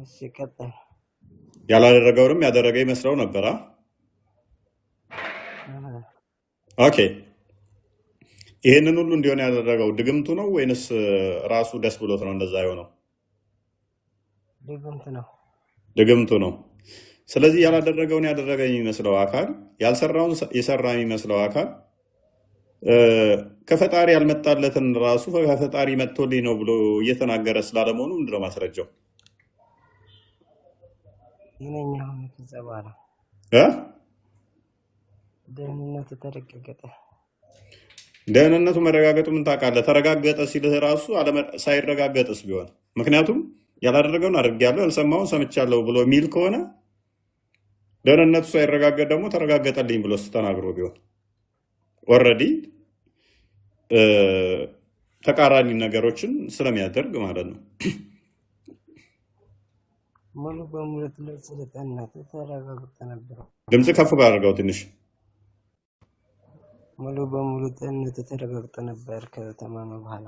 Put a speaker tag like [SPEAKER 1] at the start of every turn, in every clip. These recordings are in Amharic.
[SPEAKER 1] ሲቀጥል
[SPEAKER 2] ያላደረገውንም ያደረገ ይመስለው ነበር። ኦኬ ይሄንን ሁሉ እንዲሆን ያደረገው ድግምቱ ነው ወይንስ ራሱ ደስ ብሎት ነው እንደዛ የሆነው? ድግምቱ ነው። ስለዚህ ያላደረገውን ያደረገ የሚመስለው አካል ያልሰራውን የሰራ የሚመስለው አካል ከፈጣሪ ያልመጣለትን ራሱ ከፈጣሪ መጥቶልኝ ነው ብሎ እየተናገረ ስላለመሆኑ ምንድነው ማስረጃው?
[SPEAKER 1] ደህንነቱ ተረጋገጠ።
[SPEAKER 2] ደህንነቱ መረጋገጡ ምን ታውቃለህ? ተረጋገጠ ሲልህ ራሱ ሳይረጋገጥስ ቢሆን ምክንያቱም ያላደረገውን አድርጌያለሁ ያልሰማውን ሰምቻለሁ ብሎ የሚል ከሆነ ደህንነቱ ሳይረጋገጥ ደግሞ ተረጋገጠልኝ ብሎ ተናግሮ ቢሆን ኦልሬዲ ተቃራኒ ነገሮችን ስለሚያደርግ ማለት ነው።
[SPEAKER 1] ሙሉ በሙሉ ስለጤንነቱ ተረጋግጦ ነበር።
[SPEAKER 2] ድምጽ ከፍ አድርገው ትንሽ።
[SPEAKER 1] ሙሉ በሙሉ ጤንነቱ ተረጋግጦ ነበር ከታመመ በኋላ።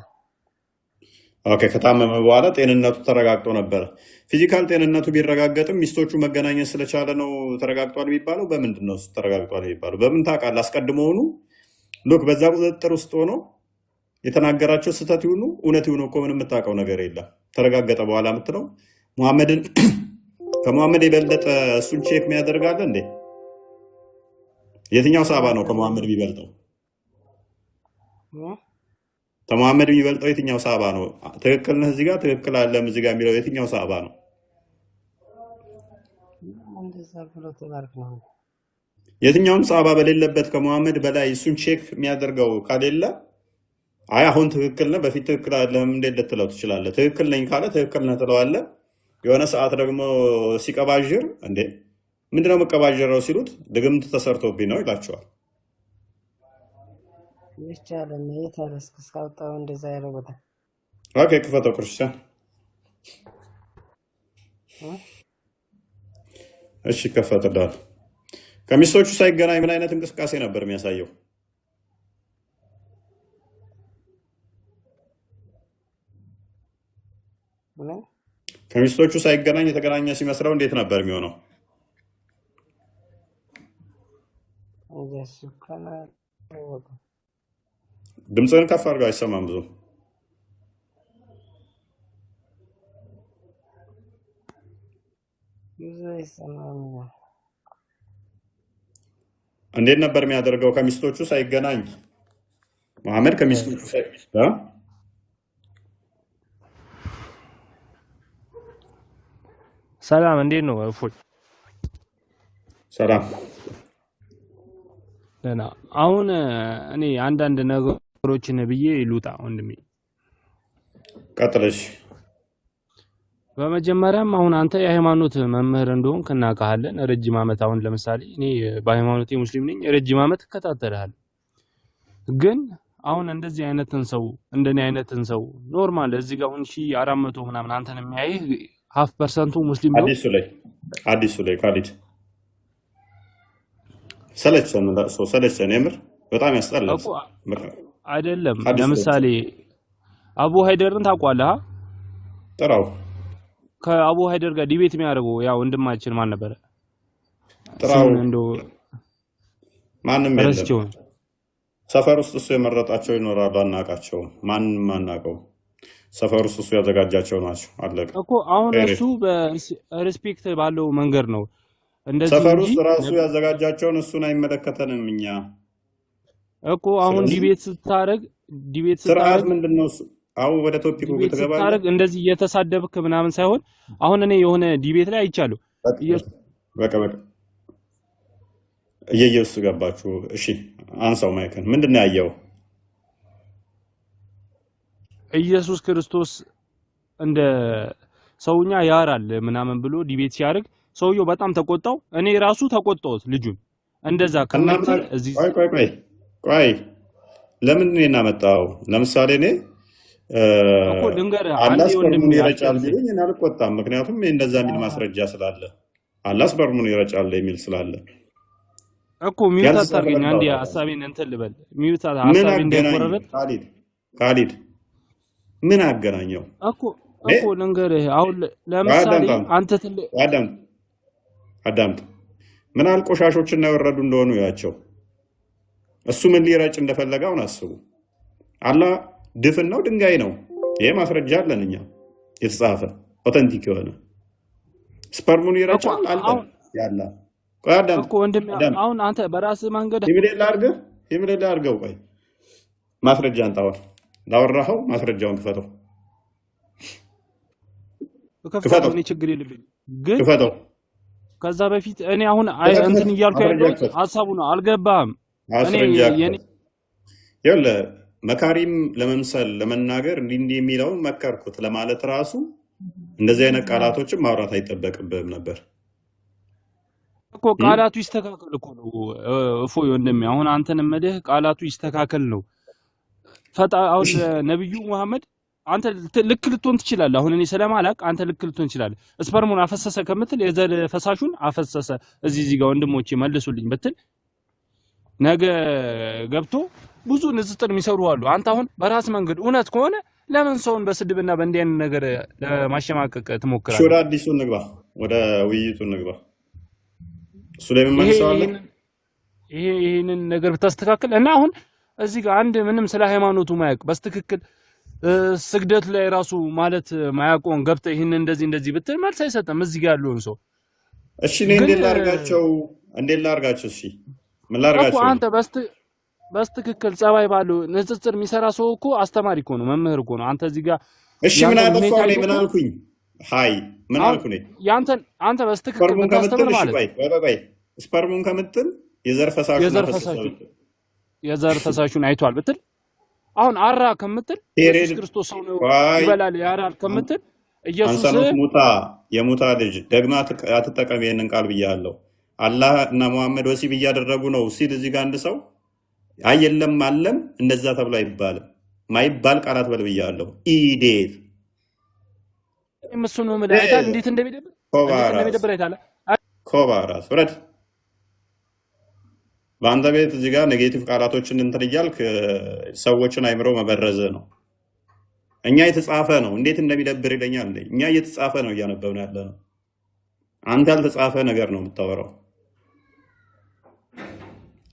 [SPEAKER 2] ኦኬ ከታመመ በኋላ ጤንነቱ ተረጋግጦ ነበር። ፊዚካል ጤንነቱ ቢረጋገጥም ሚስቶቹ መገናኘት ስለቻለ ነው ተረጋግጧል የሚባለው። በምንድን ነው ተረጋግጧል የሚባለው? በምን ታውቃለህ? አስቀድሞውኑ ሉክ በዛ ቁጥጥር ውስጥ ሆኖ የተናገራቸው ስህተት ይሁኑ እውነት ይሁኑ እኮ ምንም የምታውቀው ነገር የለም። ተረጋገጠ በኋላ የምትለው ሙሐመድን ከሙሐመድ የበለጠ እሱን ቼክ የሚያደርጋለ እንዴ? የትኛው ሰሃባ ነው ከሙሐመድ የሚበልጠው? ከሙሐመድ የሚበልጠው የትኛው ሰሃባ ነው? ትክክል ነህ እዚህ ጋር ትክክል አለም እዚህ ጋር የሚለው የትኛው ሰሃባ ነው? የትኛውም ሰሃባ በሌለበት ከሙሐመድ በላይ እሱን ቼክ የሚያደርገው ካሌለ አይ አሁን ትክክል ነህ በፊት ትክክል አይደለም እንዴት ልትለው ትችላለህ? ትክክል ነኝ ካለ ትክክል ነህ ትለዋለህ። የሆነ ሰዓት ደግሞ ሲቀባዥር እንዴ ምንድነው መቀባዥረው ሲሉት ድግምት ተሰርቶብኝ ነው ይላቸዋል።
[SPEAKER 1] ይቻላል የታለስ ከስካውጣው እንደዛ ያደረጉት።
[SPEAKER 2] ኦኬ ክፈተው ክርስቲያን። እሺ ከፈተዳል። ከሚስቶቹ ሳይገናኝ ምን አይነት እንቅስቃሴ ነበር የሚያሳየው? ከሚስቶቹ ሳይገናኝ የተገናኘ ሲመስለው እንዴት ነበር የሚሆነው? ድምፅህን ከፍ አድርገው አይሰማም ብዙ። እንዴት ነበር የሚያደርገው ከሚስቶቹ ሳይገናኝ? መሐመድ ከሚስቶቹ
[SPEAKER 3] ሰላም እንዴት ነው? እፎይ
[SPEAKER 2] ሰላም
[SPEAKER 3] ደህና። አሁን እኔ አንዳንድ ነገሮችን ብዬ ልውጣ ወንድሜ።
[SPEAKER 2] ቀጥለሽ።
[SPEAKER 3] በመጀመሪያም አሁን አንተ የሃይማኖት መምህር እንደሆንክ እናውቃለን ረጅም ዓመት። አሁን ለምሳሌ እኔ በሃይማኖቴ ሙስሊም ነኝ፣ ረጅም ዓመት እከታተልሃለሁ። ግን አሁን እንደዚህ አይነትን ሰው እንደኔ አይነትን ሰው ኖርማል እዚህ ጋር አሁን 1400 ምናምን አንተን የሚያይህ 0.5% ሙስሊም ነው።
[SPEAKER 2] አዲሱ ላይ ካሊድ ሰለቸን የምር በጣም ያስጠላል
[SPEAKER 3] እኮ አይደለም። ለምሳሌ አቡ ሃይደርን ታውቀዋለህ?
[SPEAKER 2] ጥራው።
[SPEAKER 3] ከአቡ ሃይደር ጋር ዲቤት የሚያደርገው ያው ወንድማችን ማን ነበር?
[SPEAKER 2] ጥራው።
[SPEAKER 3] እንደው
[SPEAKER 2] ማንም የለም ሰፈር ውስጥ እሱ የመረጣቸው ይኖራሉ። አናውቃቸውም። ማንም አናውቀው። ሰፈር ውስጥ እሱ ያዘጋጃቸው ናቸው። አለቀ
[SPEAKER 3] እኮ። አሁን እሱ በሪስፔክት ባለው መንገድ ነው እንደዚህ።
[SPEAKER 2] ሰፈር ውስጥ ራሱ ያዘጋጃቸውን እሱን አይመለከተንም እኛ
[SPEAKER 3] እኮ። አሁን ዲቤት ስታረግ
[SPEAKER 2] ስርዓት ምንድነው እሱ? አሁን ወደ ቶፒኩ ተገባለ።
[SPEAKER 3] ስታረግ እንደዚህ እየተሳደብክ ምናምን ሳይሆን አሁን እኔ የሆነ ዲቤት ላይ አይቻለሁ።
[SPEAKER 2] በቃ እየየሱ ገባችሁ። እሺ አንሳው ማይከን። ምንድነው ያየው?
[SPEAKER 3] ኢየሱስ ክርስቶስ እንደ ሰውኛ ያራል ምናምን ብሎ ዲቤት ሲያደርግ ሰውየው በጣም ተቆጣው። እኔ ራሱ ተቆጣሁት ልጁን እንደዛ ከመጣ እዚህ
[SPEAKER 2] ቆይ ለምን ነው እናመጣው? ለምሳሌ እኔ
[SPEAKER 3] እኮ ልንገርህ
[SPEAKER 2] አላህ በርሙን ይረጫል ቢለኝ እኔ አልቆጣም። ምክንያቱም እንደዛ የሚል ማስረጃ ስላለ አላህ በርሙን ይረጫል የሚል ስላለ
[SPEAKER 3] እኮ ሚውት አታርገኝ። አንዴ ሐሳቤን እንትን ልበል። ሚውት ሐሳቤን እንደቆረበት
[SPEAKER 2] ካሊድ ምን አገናኘው?
[SPEAKER 3] እኮ ልንገርህ። አሁን ለምሳሌ አንተ
[SPEAKER 2] አዳምጥ ምን አል ቆሻሾችና የወረዱ እንደሆኑ ያቸው እሱ ምን ሊረጭ እንደፈለገ አሁን አስቡ። አላህ ድፍን ነው ድንጋይ ነው? ይሄ ማስረጃ አለን እኛ የተጻፈ ኦተንቲክ የሆነ ስፐርሙን ይረጫል አለ ያላ ቆያዳም
[SPEAKER 3] እኮ ወንድም አሁን አንተ በራስህ መንገድ
[SPEAKER 2] ይምደል አድርገው ቆይ ማስረጃ አንጣው ላወራኸው ማስረጃውን ክፈተው
[SPEAKER 3] ከፈተው እኔ ችግር የለብኝም ግን
[SPEAKER 2] ክፈተው
[SPEAKER 3] ከዛ በፊት እኔ አሁን እንትን እያልኩ ያለው ሐሳቡ ነው አልገባም እኔ የኔ
[SPEAKER 2] ይኸውልህ መካሪም ለመምሰል ለመናገር እንዲህ የሚለው መከርኩት ለማለት ራሱ እንደዚህ አይነት ቃላቶችን ማውራት አይጠበቅብህም ነበር
[SPEAKER 3] እኮ ቃላቱ ይስተካከል እኮ ነው እፎይ ወንድሜ አሁን አንተን መደህ ቃላቱ ይስተካከል ነው አሁን ነብዩ መሐመድ አንተ ልክ ልትሆን ትችላለህ አሁን እኔ ስለማላቅ አንተ ልክ ልትሆን ትችላለህ ስፐርሙን አፈሰሰ ከምትል የዘር ፈሳሹን አፈሰሰ እዚህ ጋር ወንድሞቼ መልሱልኝ ብትል ነገ ገብቶ ብዙ ንጽጽር የሚሰሩ አሉ አንተ አሁን በራስ መንገድ እውነት ከሆነ ለምን ሰውን በስድብና በእንዲያን ነገር ለማሸማቀቅ ትሞክራለህ
[SPEAKER 2] ወደ አዲሱ ንግባ ወደ ውይይቱ ንግባ እሱ ላይ መልሰዋል
[SPEAKER 3] ይሄንን ነገር ብታስተካክል እና አሁን እዚህ ጋር አንድ ምንም ስለ ሃይማኖቱ ማያውቅ በስትክክል ስግደት ላይ ራሱ ማለት ማያውቀውን ገብተህ ይሄን እንደዚህ ብትል መልስ አይሰጥም እዚህ ጋር ያለውን ሰው
[SPEAKER 2] እሺ እኔ እንዴት ላርጋቸው እሺ ምን ላርጋቸው
[SPEAKER 3] አንተ በስትክክል ጸባይ ባለው ንጽጽር የሚሰራ ሰው እኮ አስተማሪ እኮ ነው መምህር እኮ ነው አንተ እዚህ ጋር
[SPEAKER 2] እሺ ምን አጠፋው እኔ ምን አልኩኝ ሃይ ምን አልኩኝ
[SPEAKER 3] አንተ በስትክክል ብታስተምር ማለት
[SPEAKER 2] ቆይ ስፐርሙን ከምትል
[SPEAKER 3] የዘር ፈሳሹን አይቷል ብትል አሁን አራ ከምትል ኢየሱስ ክርስቶስ ሰው ነው ይበላል ያራል ከምትል ኢየሱስ
[SPEAKER 2] የሙታ ልጅ ደግማ አትጠቀም ይሄንን ቃል ብያለሁ አላህ እና መሐመድ ወሲብ እያደረጉ ነው ሲል እዚህ ጋር አንድ ሰው አይየለም አለም እንደዛ ተብሎ አይባልም ማይባል ቃላት በል ብያለሁ ኢዴት
[SPEAKER 3] እምሱኑ መላእክት እንዴት እንደሚደብር አይታለ
[SPEAKER 2] ኮባራስ ወረድ በአንተ ቤት እዚህ ጋር ኔጌቲቭ ቃላቶችን እንትን እያልክ ሰዎችን አይምሮ መበረዝ ነው እኛ የተጻፈ ነው እንዴት እንደሚደብር ይለኛል እኛ እየተጻፈ ነው እያነበብን ያለ ነው አንተ ያልተጻፈ ነገር ነው የምታወራው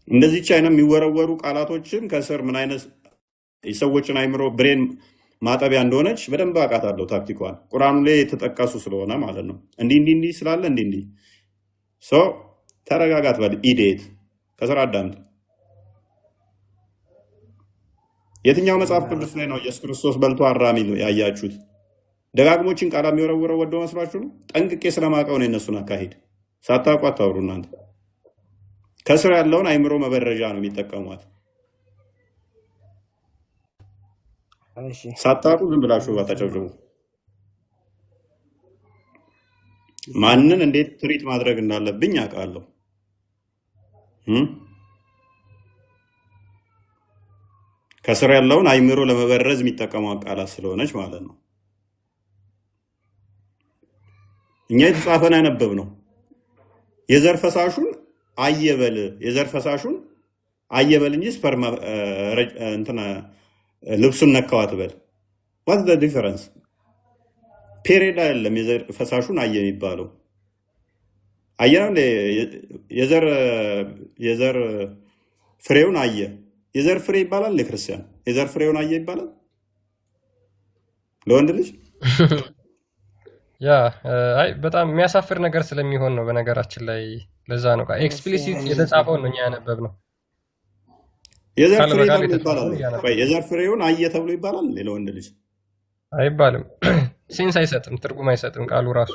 [SPEAKER 2] እንደዚህ ቻይና የሚወረወሩ ቃላቶችን ከስር ምን አይነት የሰዎችን አይምሮ ብሬን ማጠቢያ እንደሆነች በደንብ አውቃታለሁ ታክቲኳን ቁርአኑ ላይ የተጠቀሱ ስለሆነ ማለት ነው እንዲህ ስላለ እንዲህ ሶ ተረጋጋት በል ኢዴት ከስራ አዳምጥ የትኛው መጽሐፍ ቅዱስ ላይ ነው ኢየሱስ ክርስቶስ በልቶ አራሚ ያያችሁት ደጋግሞችን ቃላ የሚወረወረው ወዶ መስሏችሁ ነው ጠንቅቄ ስለማውቀው ነው እነሱን አካሄድ ሳታውቁ አታውሩ እናንተ ከስራ ያለውን አይምሮ መበረጃ ነው የሚጠቀሙት
[SPEAKER 1] እሺ
[SPEAKER 2] ሳታውቁ ዝም ብላችሁ ባታጨብጭቡ ማንን እንዴት ትሪት ማድረግ እንዳለብኝ አውቃለሁ ከስራ ያለውን አይምሮ ለመበረዝ የሚጠቀመው ቃላት ስለሆነች ማለት ነው እኛ የተጻፈን ያነበብ ነው የዘር ፈሳሹን አየበል እንጂ ስፐርማ እንትና ልብሱን ነካዋት በል what the difference ፔሬድ አይደለም የዘር ፈሳሹን አየ የሚባለው አያለ የዘር ፍሬውን አየ የዘር ፍሬ ይባላል ለክርስቲያን የዘር ፍሬውን አየ ይባላል ለወንድ ልጅ
[SPEAKER 4] ያ አይ በጣም የሚያሳፍር ነገር ስለሚሆን ነው በነገራችን ላይ ለዛ ነው ኤክስፕሊሲት የተጻፈው ነው ያነበብ ነው
[SPEAKER 2] የዘር ፍሬውን አየ ተብሎ ይባላል ለወንድ ልጅ
[SPEAKER 4] አይባልም ሴንስ አይሰጥም ትርጉም አይሰጥም ቃሉ ራሱ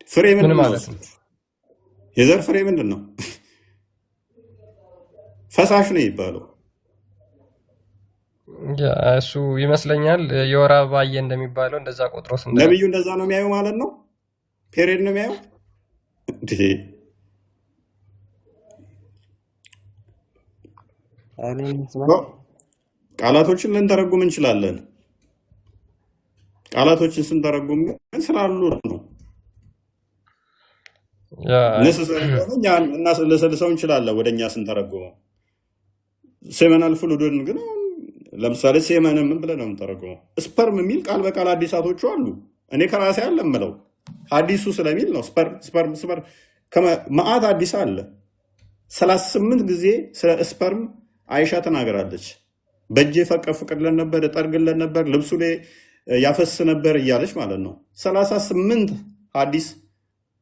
[SPEAKER 2] ፍሬ ምን ማለት ነው የዘር ፍሬ ምንድነው ፈሳሽ ነው ይባላል
[SPEAKER 4] እሱ ይመስለኛል የወር አበባ አየ እንደሚባለው እንደዛ ቆጥሮስ
[SPEAKER 2] ነብዩ እንደዛ ነው የሚያዩ ማለት ነው ፔሬድ ነው የሚያዩ ቃላቶችን ልንተረጉም እንችላለን ቃላቶችን ስንተረጉም ስላሉ ነው እና ለሰልሰው እንችላለን ወደኛ ስንተረጉመው ሰመናል ፍሉድን ግን ለምሳሌ ሴመን ምን ብለህ ነው የምተረጉመው? ስፐርም የሚል ቃል በቃል አዲሳቶቹ አሉ። እኔ ከራሴ አለምለው ሐዲሱ ስለሚል ነው። ስፐርም መዓት አዲስ አለ። 38 ጊዜ ስለ ስፐርም አይሻ ተናገራለች። በእጄ ፈቀፍቅለን ነበር፣ እጠርግለን ነበር፣ ልብሱ ላይ ያፈስ ነበር እያለች ማለት ነው። 38 ሐዲስ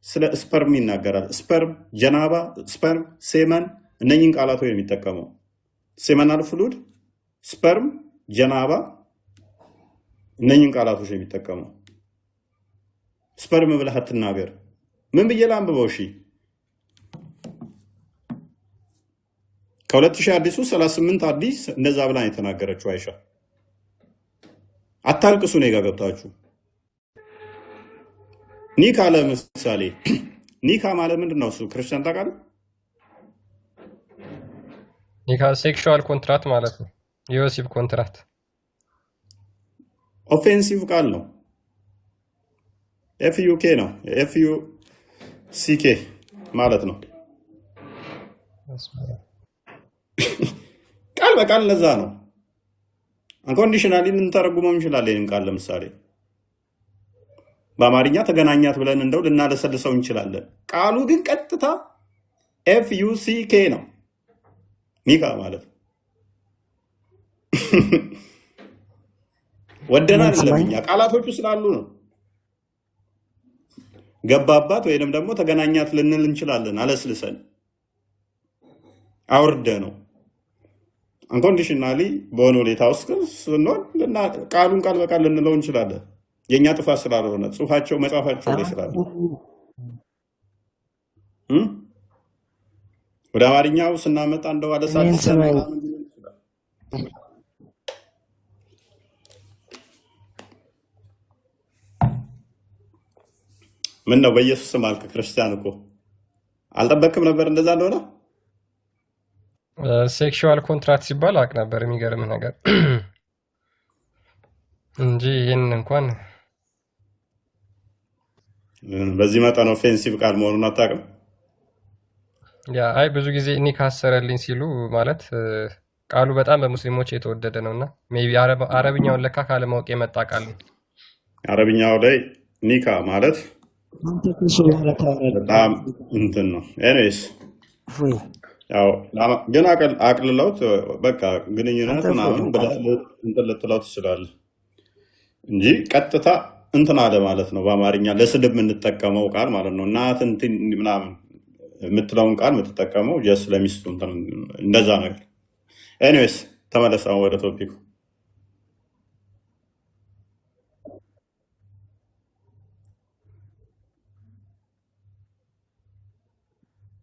[SPEAKER 2] ስለ ስፐርም ይናገራል። ስፐርም፣ ጀናባ፣ ስፐርም፣ ሴመን እነኝን ቃላት ነው የሚጠቀመው። ሴመናል ፍሉድ፣ ስፐርም፣ ጀናባ እነኝን ቃላቶች ነው የሚጠቀመው። ስፐርም ብለህ አትናገር። ምን ብዬ ላንብበው? እሺ ከ2000 አዲሱ 38 አዲስ እንደዛ ብላ የተናገረችው አይሻ። አታልቅሱ ነው ጋር ገብታችሁ። ኒካ ለምሳሌ ኒካ ማለት ምንድነው? እሱ ክርስቲያን ታውቃለህ?
[SPEAKER 4] ኒካ ሴክሹዋል ኮንትራክት ማለት ነው። የወሲብ ኮንትራክት።
[SPEAKER 2] ኦፌንሲቭ ቃል ነው። ኤፍዩኬ ነው። ኤፍዩሲኬ ማለት ነው። ቃል በቃል ለዛ ነው። አንኮንዲሽናሊ ልንተረጉመው እንችላለን። ቃል ለምሳሌ በአማርኛ ተገናኛት ብለን እንደው ልናለሰልሰው እንችላለን። ቃሉ ግን ቀጥታ ኤፍዩሲኬ ነው። ኒካ ማለት ወደና አይደለም፣ ቃላቶቹ ስላሉ ነው። ገባባት ወይንም ደግሞ ተገናኛት ልንል እንችላለን። አለስልሰን አውርደ ነው። አንኮንዲሽናሊ በሆነ ሁኔታ ውስጥ ስንሆን ቃሉን ቃል በቃል ልንለው እንችላለን። የኛ ጥፋት ስላልሆነ ጽሁፋቸው መጻፋቸው ላይ ስላለ ወደ አማርኛው ስናመጣ እንደው አለሳልስ ምን ነው በኢየሱስ ስም አልክ? ክርስቲያን እኮ አልጠበቅም ነበር እንደዛ እንደሆነ።
[SPEAKER 4] ሴክሹዋል ኮንትራክት ሲባል አቅ ነበር። የሚገርም ነገር እንጂ ይሄን እንኳን
[SPEAKER 2] በዚህ መጠን ኦፌንሲቭ ቃል መሆኑን አታውቅም።
[SPEAKER 4] ያ አይ ብዙ ጊዜ ኒካ አሰረልኝ ሲሉ ማለት ቃሉ በጣም በሙስሊሞች የተወደደ ነውና ሜቢ አረብኛውን ለካ ካለማወቅ የመጣ ቃል ነው። አረብኛው
[SPEAKER 2] ላይ ኒካ ማለት በጣም እንትን ነው። ኤኒዌይስ ያው ግን አቅልለውት በቃ ግንኙነት ምናምን ብለህ እንትን ልትለው ትችላለህ እንጂ ቀጥታ እንትን አለ ማለት ነው። በአማርኛ ለስድብ የምንጠቀመው ቃል ማለት ነው። እናት እንትን ምናምን የምትለውን ቃል የምትጠቀመው ጀስት ለሚስቱ እንደዛ ነገር። ኤኒዌይስ ተመለሳው ወደ ቶፒኩ።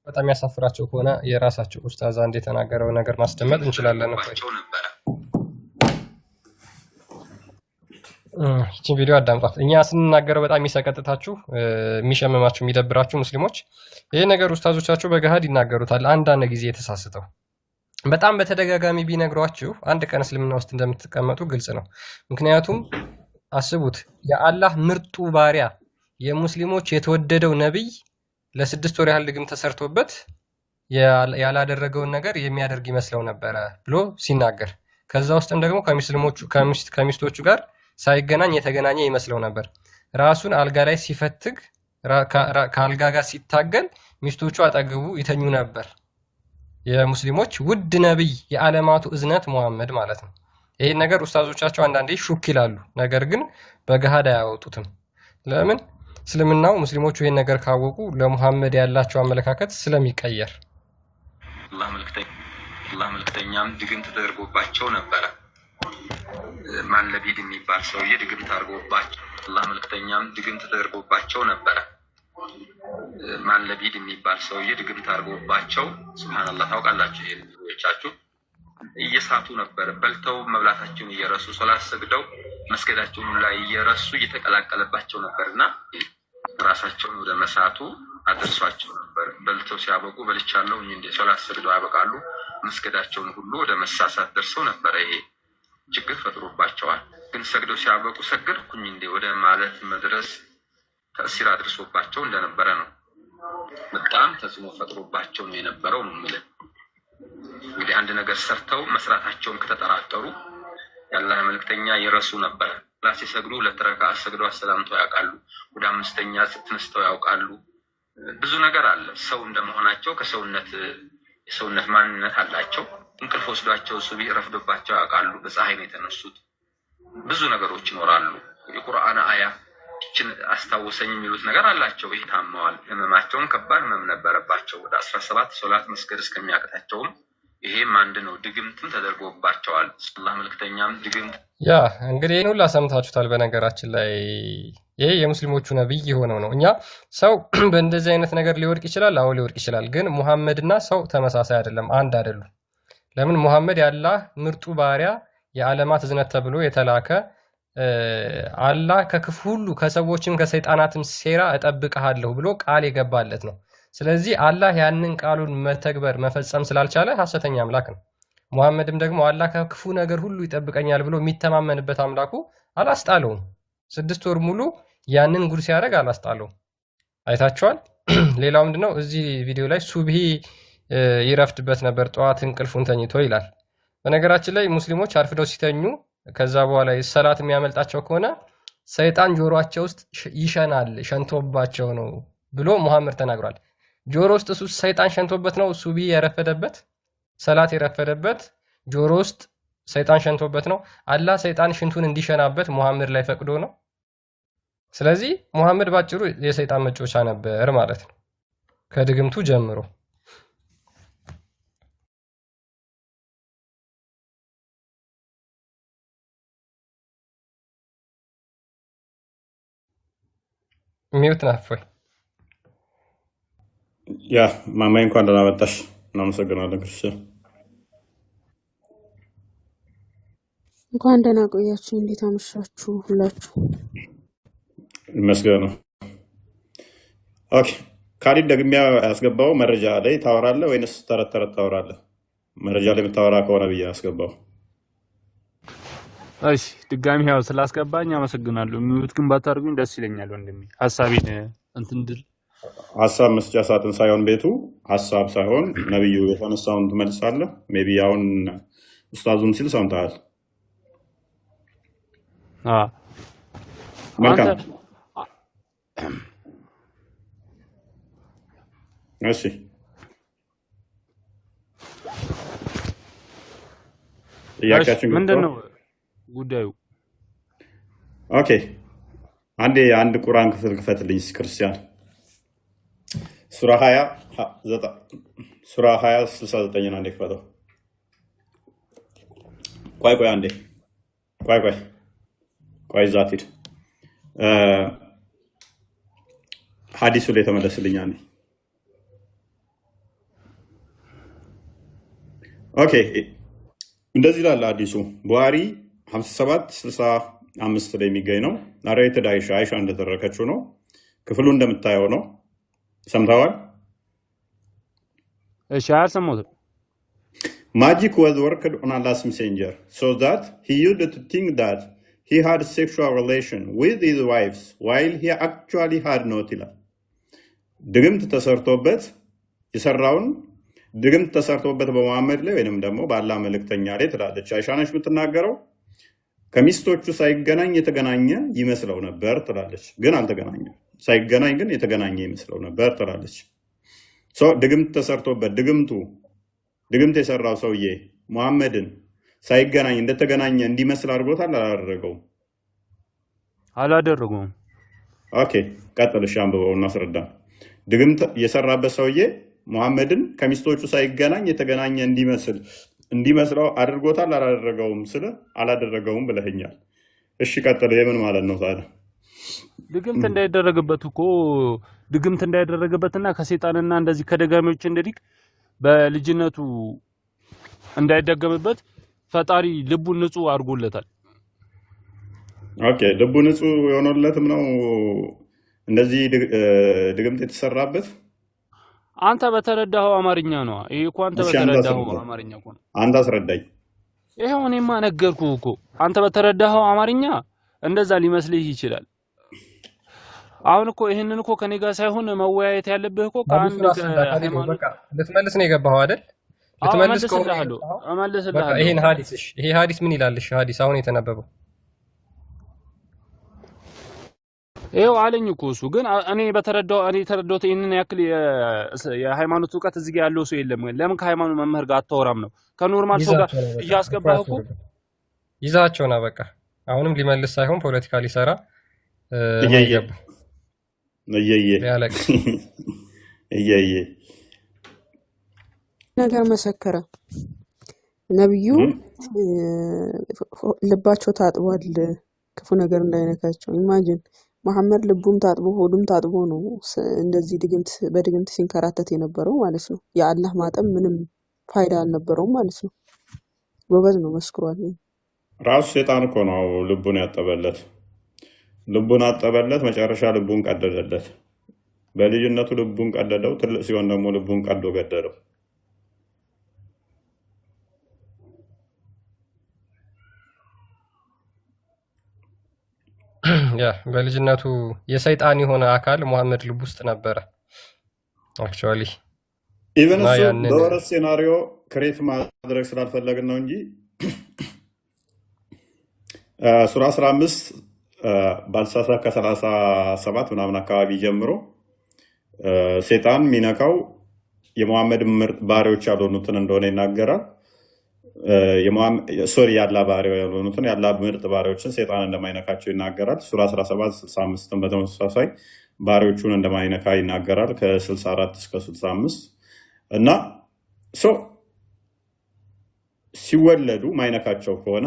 [SPEAKER 4] በጣም ያሳፍራቸው ከሆነ የራሳቸው ኡስታዝ አንድ የተናገረው ነገር ማስደመጥ እንችላለን ነው። ይህችን ቪዲዮ አዳምጧት። እኛ ስንናገረው በጣም የሚሰቀጥታችሁ፣ የሚሸመማችሁ፣ የሚደብራችሁ ሙስሊሞች ይሄ ነገር ኡስታዞቻችሁ በገሃድ ይናገሩታል። አንዳንድ ጊዜ የተሳስተው በጣም በተደጋጋሚ ቢነግሯችሁ አንድ ቀን እስልምና ውስጥ እንደምትቀመጡ ግልጽ ነው። ምክንያቱም አስቡት፣ የአላህ ምርጡ ባሪያ የሙስሊሞች የተወደደው ነብይ ለ6 ወር ያህል ድግም ተሰርቶበት ያላደረገውን ነገር የሚያደርግ ይመስለው ነበረ ብሎ ሲናገር፣ ከዛ ውስጥም ደግሞ ከሚስቶቹ ጋር ሳይገናኝ የተገናኘ ይመስለው ነበር። ራሱን አልጋ ላይ ሲፈትግ ከአልጋ ጋር ሲታገል ሚስቶቹ አጠገቡ ይተኙ ነበር። የሙስሊሞች ውድ ነብይ የዓለማቱ እዝነት ሙሐመድ ማለት ነው። ይሄን ነገር ኡስታዞቻቸው አንዳንዴ ሹክ ይላሉ፣ ነገር ግን በገሃድ አያወጡትም። ለምን? እስልምናው ሙስሊሞቹ ይሄን ነገር ካወቁ ለሙሐመድ ያላቸው አመለካከት ስለሚቀየር።
[SPEAKER 5] አላህ መልክተኛም ድግምት ተደርጎባቸው ነበረ። ማን ለቢድ የሚባል ሰውዬ ድግምት አድርጎባቸው አላህ መልክተኛም ድግምት ተደርጎባቸው ነበረ። ማን ለቢድ የሚባል ሰውዬ ድግምት አድርጎባቸው ሱብሃንአላህ ታውቃላችሁ፣ ይሄን ልጆቻችሁ እየሳቱ ነበር። በልተው መብላታቸውን እየረሱ ሶላት ሰግደው መስገዳቸውን ላይ እየረሱ እየተቀላቀለባቸው ነበርና ራሳቸውን ወደ መሳቱ አድርሷቸው ነበር። በልተው ሲያበቁ በልቻለሁ እንዴ ሶላት ሰግደው ያበቃሉ፣ መስገዳቸውን ሁሉ ወደ መሳሳት ደርሰው ነበር። ይሄ ችግር ፈጥሮባቸዋል። ግን ሰግደው ሲያበቁ ሰገድኩኝ እንዴ ወደ ማለት መድረስ ተእሲር አድርሶባቸው እንደነበረ ነው። በጣም ተጽዕኖ ፈጥሮባቸው ነው የነበረው ነው ማለት። እንግዲህ አንድ ነገር ሰርተው መስራታቸውን ከተጠራጠሩ የአላህ መልእክተኛ ይረሱ ነበር። ሲሰግዱ 2 ረካ ሰግደው አሰላምተው ያውቃሉ። ወደ 5ኛ ተነስተው ያውቃሉ። ብዙ ነገር አለ። ሰው እንደመሆናቸው የሰውነት ማንነት አላቸው። እንቅልፍ ወስዷቸው ሱቢ ረፍዶባቸው ያውቃሉ። በፀሐይ ነው የተነሱት። ብዙ ነገሮች ይኖራሉ። የቁርአን አያ እችን አስታወሰኝ የሚሉት ነገር አላቸው። ይታማዋል። ህመማቸውም ከባድ ህመም ነበረባቸው። ወደ 17 ሶላት መስገድ እስከሚያቅታቸውም ይሄም አንድ ነው። ድግምትም ተደርጎባቸዋል። አላህ መልእክተኛም ድግምት
[SPEAKER 4] ያ እንግዲህ ይህን ሁላ ሰምታችሁታል። በነገራችን ላይ ይሄ የሙስሊሞቹ ነብይ የሆነው ነው። እኛ ሰው በእንደዚህ አይነት ነገር ሊወድቅ ይችላል። አዎ ሊወድቅ ይችላል። ግን ሙሐመድና ሰው ተመሳሳይ አይደለም፣ አንድ አይደሉም። ለምን? ሙሐመድ የአላህ ምርጡ ባሪያ የዓለማት እዝነት ተብሎ የተላከ አላህ ከክፉ ሁሉ ከሰዎችም ከሰይጣናትም ሴራ እጠብቅሃለሁ ብሎ ቃል የገባለት ነው። ስለዚህ አላህ ያንን ቃሉን መተግበር መፈጸም ስላልቻለ ሐሰተኛ አምላክ ነው። ሙሐመድም ደግሞ አላህ ከክፉ ነገር ሁሉ ይጠብቀኛል ብሎ የሚተማመንበት አምላኩ አላስጣለውም። 6 ወር ሙሉ ያንን ጉድ ሲያደርግ አላስጣለውም። አይታችኋል። ሌላው ምንድነው? እዚህ ቪዲዮ ላይ ሱብሂ ይረፍድበት ነበር ጠዋት እንቅልፉን ተኝቶ ይላል። በነገራችን ላይ ሙስሊሞች አርፍደው ሲተኙ ከዛ በኋላ ሰላት የሚያመልጣቸው ከሆነ ሰይጣን ጆሮአቸው ውስጥ ይሸናል፣ ሸንቶባቸው ነው ብሎ ሙሐመድ ተናግሯል። ጆሮ ውስጥ እሱ ሰይጣን ሸንቶበት ነው ሱብሂ የረፈደበት፣ ሰላት የረፈደበት ጆሮ ውስጥ ሰይጣን ሸንቶበት ነው። አላህ ሰይጣን ሽንቱን እንዲሸናበት ሙሐመድ ላይ ፈቅዶ ነው። ስለዚህ ሙሐመድ ባጭሩ የሰይጣን መጮቻ ነበር ማለት ነው ከድግምቱ ጀምሮ። ሚውት ናፈይ
[SPEAKER 2] ያ ማማዬ እንኳን ደህና መጣሽ። እናመሰግናለን ክርስቲያን።
[SPEAKER 6] እንኳን ደህና ቆያችሁ። እንዴት አመሻችሁ ሁላችሁ?
[SPEAKER 2] ይመስገን ነው። ኦኬ ካሊድ ደግሚያ ያስገባው መረጃ ላይ ታወራለህ ወይንስ ተረት ተረት ታወራለህ? መረጃ ላይ የምታወራ ከሆነ ብዬ ያስገባው።
[SPEAKER 3] እሺ ድጋሚ ያው ስላስገባኝ አመሰግናለሁ። ሚውት ግን ባታርጉኝ ደስ ይለኛል ወንድሜ። ሐሳቤን እንትን ድል
[SPEAKER 2] ሀሳብ መስጫ ሳጥን ሳይሆን ቤቱ ሀሳብ ሳይሆን ነብዩ የተነሳውን ትመልሳለህ። ሜቢ አሁን ኡስታዙም ሲል ሰምተሃል። መልካም እሺ ጥያቄያችን
[SPEAKER 3] ምንድን ነው ጉዳዩ?
[SPEAKER 2] ኦኬ አንድ ቁርአን ክፍል ክፈትልኝ ክርስቲያን። ሱራ 20:69 አንዴ ክፈተው። ቆይ አንዴ ቆይ ዛቲድ ሐዲሱ ላይ ተመለስልኝ አንዴ። ኦኬ እንደዚህ ይላል ሐዲሱ ቡኻሪ 57:65 ላይ የሚገኝ ነው። ናሬትድ አይሻ እንደተረከችው ነው። ክፍሉ እንደምታየው ነው። ሰምተዋል?
[SPEAKER 3] እሺ አልሰማሁትም።
[SPEAKER 2] Magic was worked on Allah's messenger so that he used to think that he had sexual relation with his wives while he actually had not ይላል። ድግምት ተሰርቶበት በመሐመድ ላይ ወይንም ደግሞ በአላህ መልእክተኛ ላይ ትላለች አይሻ ነች የምትናገረው። ከሚስቶቹ ሳይገናኝ የተገናኘ ይመስለው ነበር ትላለች፣ ግን አልተገናኘም። ሳይገናኝ ግን የተገናኘ ይመስለው ነበር ትላለች። ድግምት ተሰርቶበት ድግምት የሰራው ሰውዬ መሐመድን ሳይገናኝ እንደተገናኘ እንዲመስል አድርጎታል።
[SPEAKER 3] አላደረገውም።
[SPEAKER 2] ኦኬ ቀጥልሽ፣ አንብበው እናስረዳ። ድግምት የሰራበት ሰውዬ መሐመድን ከሚስቶቹ ሳይገናኝ የተገናኘ እንዲመስለው አድርጎታል። አላደረገውም ስለ አላደረገውም ብለኸኛል። እሺ ቀጥል። የምን ማለት ነው ታዲያ?
[SPEAKER 3] ድግምት እንዳይደረግበትና ከሰይጣንና እንደዚህ ከደጋሚዎች እንዲርቅ በልጅነቱ እንዳይደገምበት ፈጣሪ ልቡን ንጹህ አድርጎለታል።
[SPEAKER 2] ኦኬ ልቡ ንጹህ የሆነለትም ነው እንደዚህ ድግምት የተሰራበት።
[SPEAKER 3] አንተ በተረዳኸው አማርኛ ነው። ይሄ እኮ አንተ በተረዳኸው አማርኛ እኮ ነው።
[SPEAKER 2] አንተ አስረዳኝ።
[SPEAKER 3] ይሄው እኔማ ነገርኩህ እኮ አንተ በተረዳኸው አማርኛ እንደዛ ሊመስልህ ይችላል። አሁን እኮ ይሄንን እኮ ከኔ ጋር ሳይሆን መወያየት ያለብህ እኮ ከአንድ ሃይማኖት
[SPEAKER 4] ልትመልስ ነው የገባኸው አይደል? ልትመልስ ከሆነ በቃ
[SPEAKER 3] እመልስልሃለሁ።
[SPEAKER 4] ይሄን ሐዲስ እሺ፣ ይሄ ሐዲስ ምን ይላል? እሺ ሐዲስ አሁን የተነበበው
[SPEAKER 3] ይኸው አለኝ እኮ እሱ። ግን እኔ የተረዳሁት ይህንን ያክል የሃይማኖት እውቀት እዚህ ጋር ያለው ሰው የለም። ለምን ከሃይማኖት መምህር ጋር አታወራም ነው? ከኖርማል ሰው ጋር እያስገባህ እኮ
[SPEAKER 4] ይዛቸው ነው በቃ። አሁንም ሊመልስ ሳይሆን ፖለቲካ ሊሰራ
[SPEAKER 2] እየየ እየየ
[SPEAKER 6] ነገር መሰከረ። ነብዩ ልባቸው ታጥቧል ክፉ ነገር እንዳይነካቸው። ኢማጂን መሐመድ ልቡም ታጥቦ ሆዱም ታጥቦ ነው እንደዚህ በድግምት ሲንከራተት የነበረው ማለት ነው። የአላህ ማጠብ ምንም ፋይዳ አልነበረውም ማለት ነው። ጎበዝ ነው፣ መስክሯል።
[SPEAKER 2] ራሱ ሴጣን እኮ ነው ልቡን ያጠበለት። ልቡን አጠበለት፣ መጨረሻ ልቡን ቀደደለት። በልጅነቱ ልቡን ቀደደው፣ ትልቅ ሲሆን ደግሞ ልቡን ቀዶ ገደለው።
[SPEAKER 4] ያ በልጅነቱ የሰይጣን የሆነ አካል መሐመድ ልብ ውስጥ ነበረ አክቹአሊ።
[SPEAKER 2] ኢቨን እሱ በወረስ ሴናሪዮ ክሬት ማድረግ ስላልፈለግን ነው እንጂ ሱራ 15 ባልሳሳት ከ37 ምናምን አካባቢ ጀምሮ ሴጣን ሚነካው የመሐመድ ምርጥ ባሪዎች ያልሆኑትን እንደሆነ ይናገራል። ሶሪ ያላ ባሪያው ያልሆኑትን ያላ ምርጥ ባሪዎችን ሴጣን እንደማይነካቸው ይናገራል። ሱራ 17 65 በተመሳሳይ ባሪዎቹን እንደማይነካ ይናገራል ከ64 እስከ 65 እና ሲወለዱ ማይነካቸው ከሆነ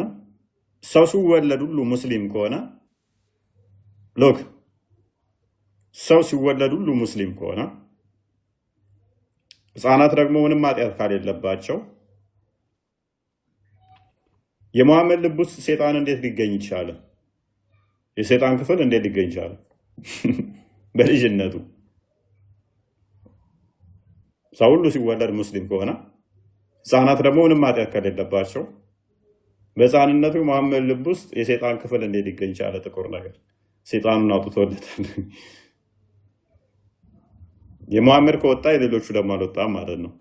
[SPEAKER 2] ሰው ሲወለድ ሁሉ ሙስሊም ከሆነ ሎክ ሰው ሲወለድ ሁሉ ሙስሊም ከሆነ ህፃናት ደግሞ ምንም ኃጢአት ካሌለባቸው የመሐመድ ልብ ውስጥ ሴጣን እንዴት ሊገኝ ይችላል? የሴጣን ክፍል እንዴት ሊገኝ ይችላል? በልጅነቱ ሰው ሁሉ ሲወለድ ሙስሊም ከሆነ ህፃናት ደግሞ ምንም ኃጢአት ከሌለባቸው በህፃንነቱ መሐመድ ልብ ውስጥ የሴጣን ክፍል እንዴት ሊገኝ ይችላል? ጥቁር ነገር ሴጣኑን አውጥቶለታል። የመሐመድ ከወጣ የሌሎቹ ደግሞ አልወጣም ማለት ነው።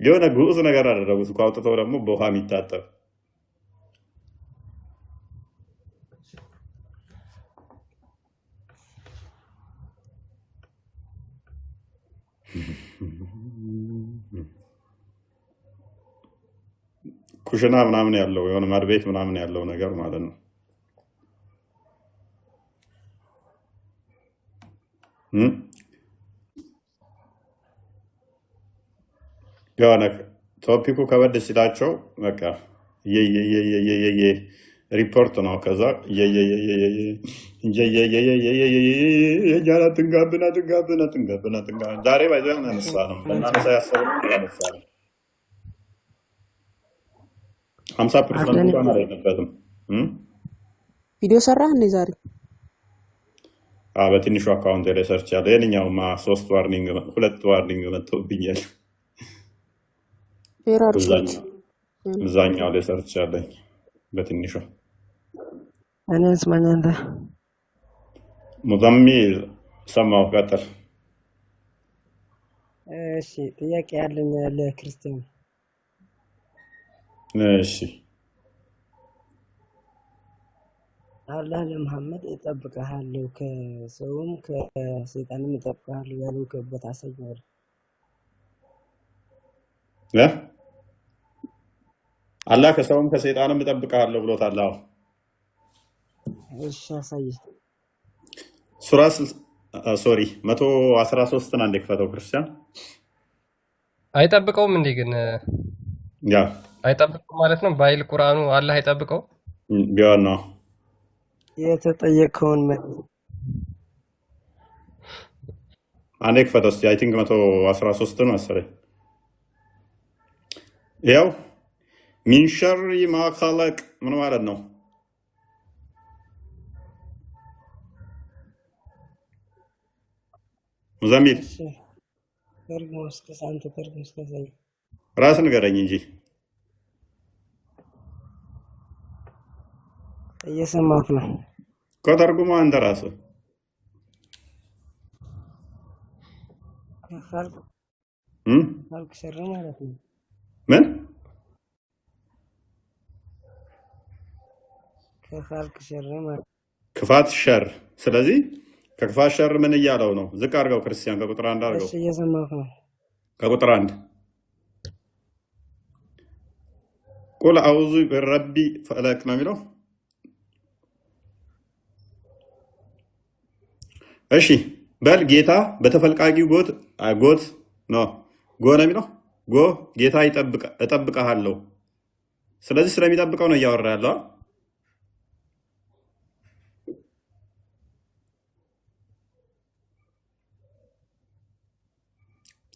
[SPEAKER 2] የሆነ ግዑዝ ነገር አደረጉት እኮ አውጥተው ደግሞ በውሃ የሚታጠብ ኩሽና ምናምን ያለው የሆነ መርቤት ምናምን ያለው ነገር ማለት ነው። የሆነ ቶፒኩ ከበድ ሲላቸው በቃ ሪፖርት ነው። ከዛ ዛሬ ባይዘ ነሳ ነው እናነሳ ያሰብነው ያነሳ ነው 50% እንኳን አልነበረም።
[SPEAKER 6] ቪዲዮ ሰራህ እንዴ ዛሬ?
[SPEAKER 2] በትንሹ አካውንት ላይ ሰርች ያለ የኛውማ 2 ዋርኒንግ መጥቶብኛል። እዛኛው ላይ ሰርች ያለኝ በትንሹ
[SPEAKER 1] እኔስ ማንንተ
[SPEAKER 2] ሙዘሚል ሰማው ቀጥል።
[SPEAKER 1] እሺ ጥያቄ ያለኝ ለክርስቲያን።
[SPEAKER 2] እሺ
[SPEAKER 1] አላህ ለመሐመድ እጠብቅሃለሁ ከሰውም ከሰይጣንም እጠብቅሃለሁ ያልከበት አሳየዋል።
[SPEAKER 2] አላህ ከሰውም ከሰይጣንም እጠብቅሃለሁ ብሎታል። አዎ
[SPEAKER 1] እሺ አሳይ።
[SPEAKER 2] ሱራ 113 አንዴ ክፈተው ክርስቲያን።
[SPEAKER 4] አይጠብቀውም እንዴ ግን?
[SPEAKER 2] ያ
[SPEAKER 4] አይጠብቀው ማለት ነው ባይል ቁርአኑ አላህ አይጠብቀው
[SPEAKER 2] ቢሆን ነው
[SPEAKER 1] የተጠየቀውን
[SPEAKER 2] አንዴ ክፈተው እስቲ። አይ ቲንክ 113 ነው መሰለኝ። ያው ሚን ሸሪ ማ ኸለቅ ምን ማለት ነው? ሙዘሚል
[SPEAKER 1] ተርጉም እስከ ሳንተ ተርጉም እስከ ሳይ
[SPEAKER 2] ራስ ንገረኝ እንጂ
[SPEAKER 1] እየሰማሁህ ነው።
[SPEAKER 2] ከተርጉም አንተ ራስህ
[SPEAKER 1] ኸልቅ ሸር ማለት ነው።
[SPEAKER 2] ምን
[SPEAKER 1] ከፋልክ ሸር ማለት
[SPEAKER 2] ክፋት ሸር። ስለዚህ ከክፋት ሸር ምን እያለው ነው? ዝቅ አድርገው ክርስቲያን ከቁጥር 1 አድርገው።
[SPEAKER 1] እሺ እየሰማሁ ነው።
[SPEAKER 2] ከቁጥር 1 ቁል አውዙ ቢረቢ ፈለቅ ነው የሚለው። እሺ በል ጌታ በተፈልቃቂው ጎት ነው ጎ ነው የሚለው። ጎ ጌታ እጠብቅሃለሁ። ስለዚህ ስለሚጠብቀው ነው እያወራ ያለው።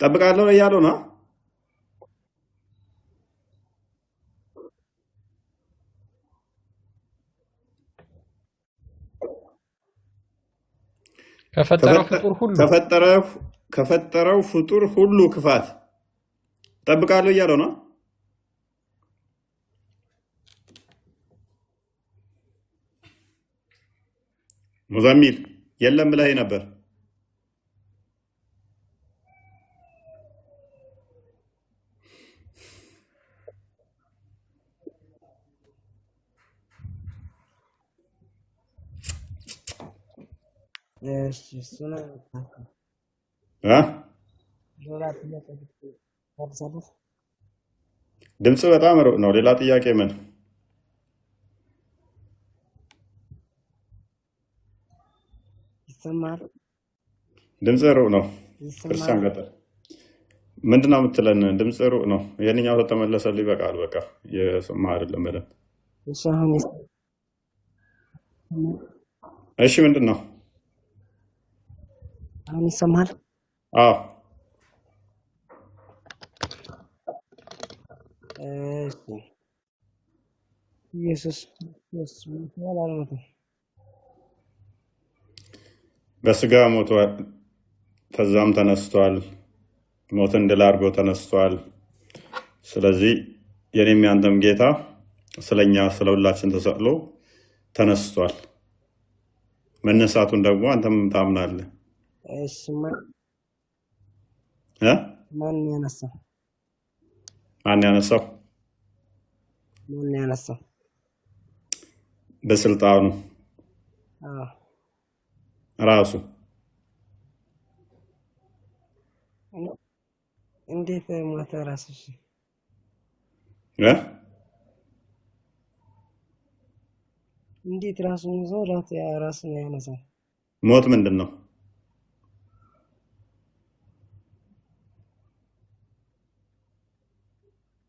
[SPEAKER 2] ጠብቃለሁ እያለው ነው። ከፈጠረው ፍጡር ሁሉ ክፋት ጠብቃለሁ እያለው ነው። ሙዘሚል የለም ብለህ ነበር።
[SPEAKER 1] እሺ እሱን
[SPEAKER 2] ድምፅ በጣም ሩቅ ነው። ሌላ ጥያቄ ምን?
[SPEAKER 1] ይሰማል?
[SPEAKER 2] ድምፅ ሩቅ ነው። ክርስቲያን ቀጥል። ምንድነው የምትለን? ድምፅ ሩቅ ነው። የኛው ተመለሰልኝ። ይበቃል። በቃ የሰማ አይደለም በደንብ። እሺ ምንድን ነው?
[SPEAKER 1] አሁን ይሰማል?
[SPEAKER 2] አዎ።
[SPEAKER 1] እሺ ኢየሱስ
[SPEAKER 2] በስጋ ሞቷል፣ ከዛም ተነስቷል። ሞትን ድል አድርጎ ተነስቷል። ስለዚህ የኔም ያንተም ጌታ ስለኛ ስለሁላችን ተሰቅሎ ተነስቷል። መነሳቱን ደግሞ አንተም ታምናለህ።
[SPEAKER 1] እሺ ማን ያነሳው?
[SPEAKER 2] ማን ያነሳው?
[SPEAKER 1] ማን ያነሳው?
[SPEAKER 2] በስልጣኑ ራሱ።
[SPEAKER 1] እንዴት ሞተ ራሱ? እሺ እንዴት ራሱን ይዞ ራሱን ያነሳው?
[SPEAKER 2] ሞት ምንድን ነው?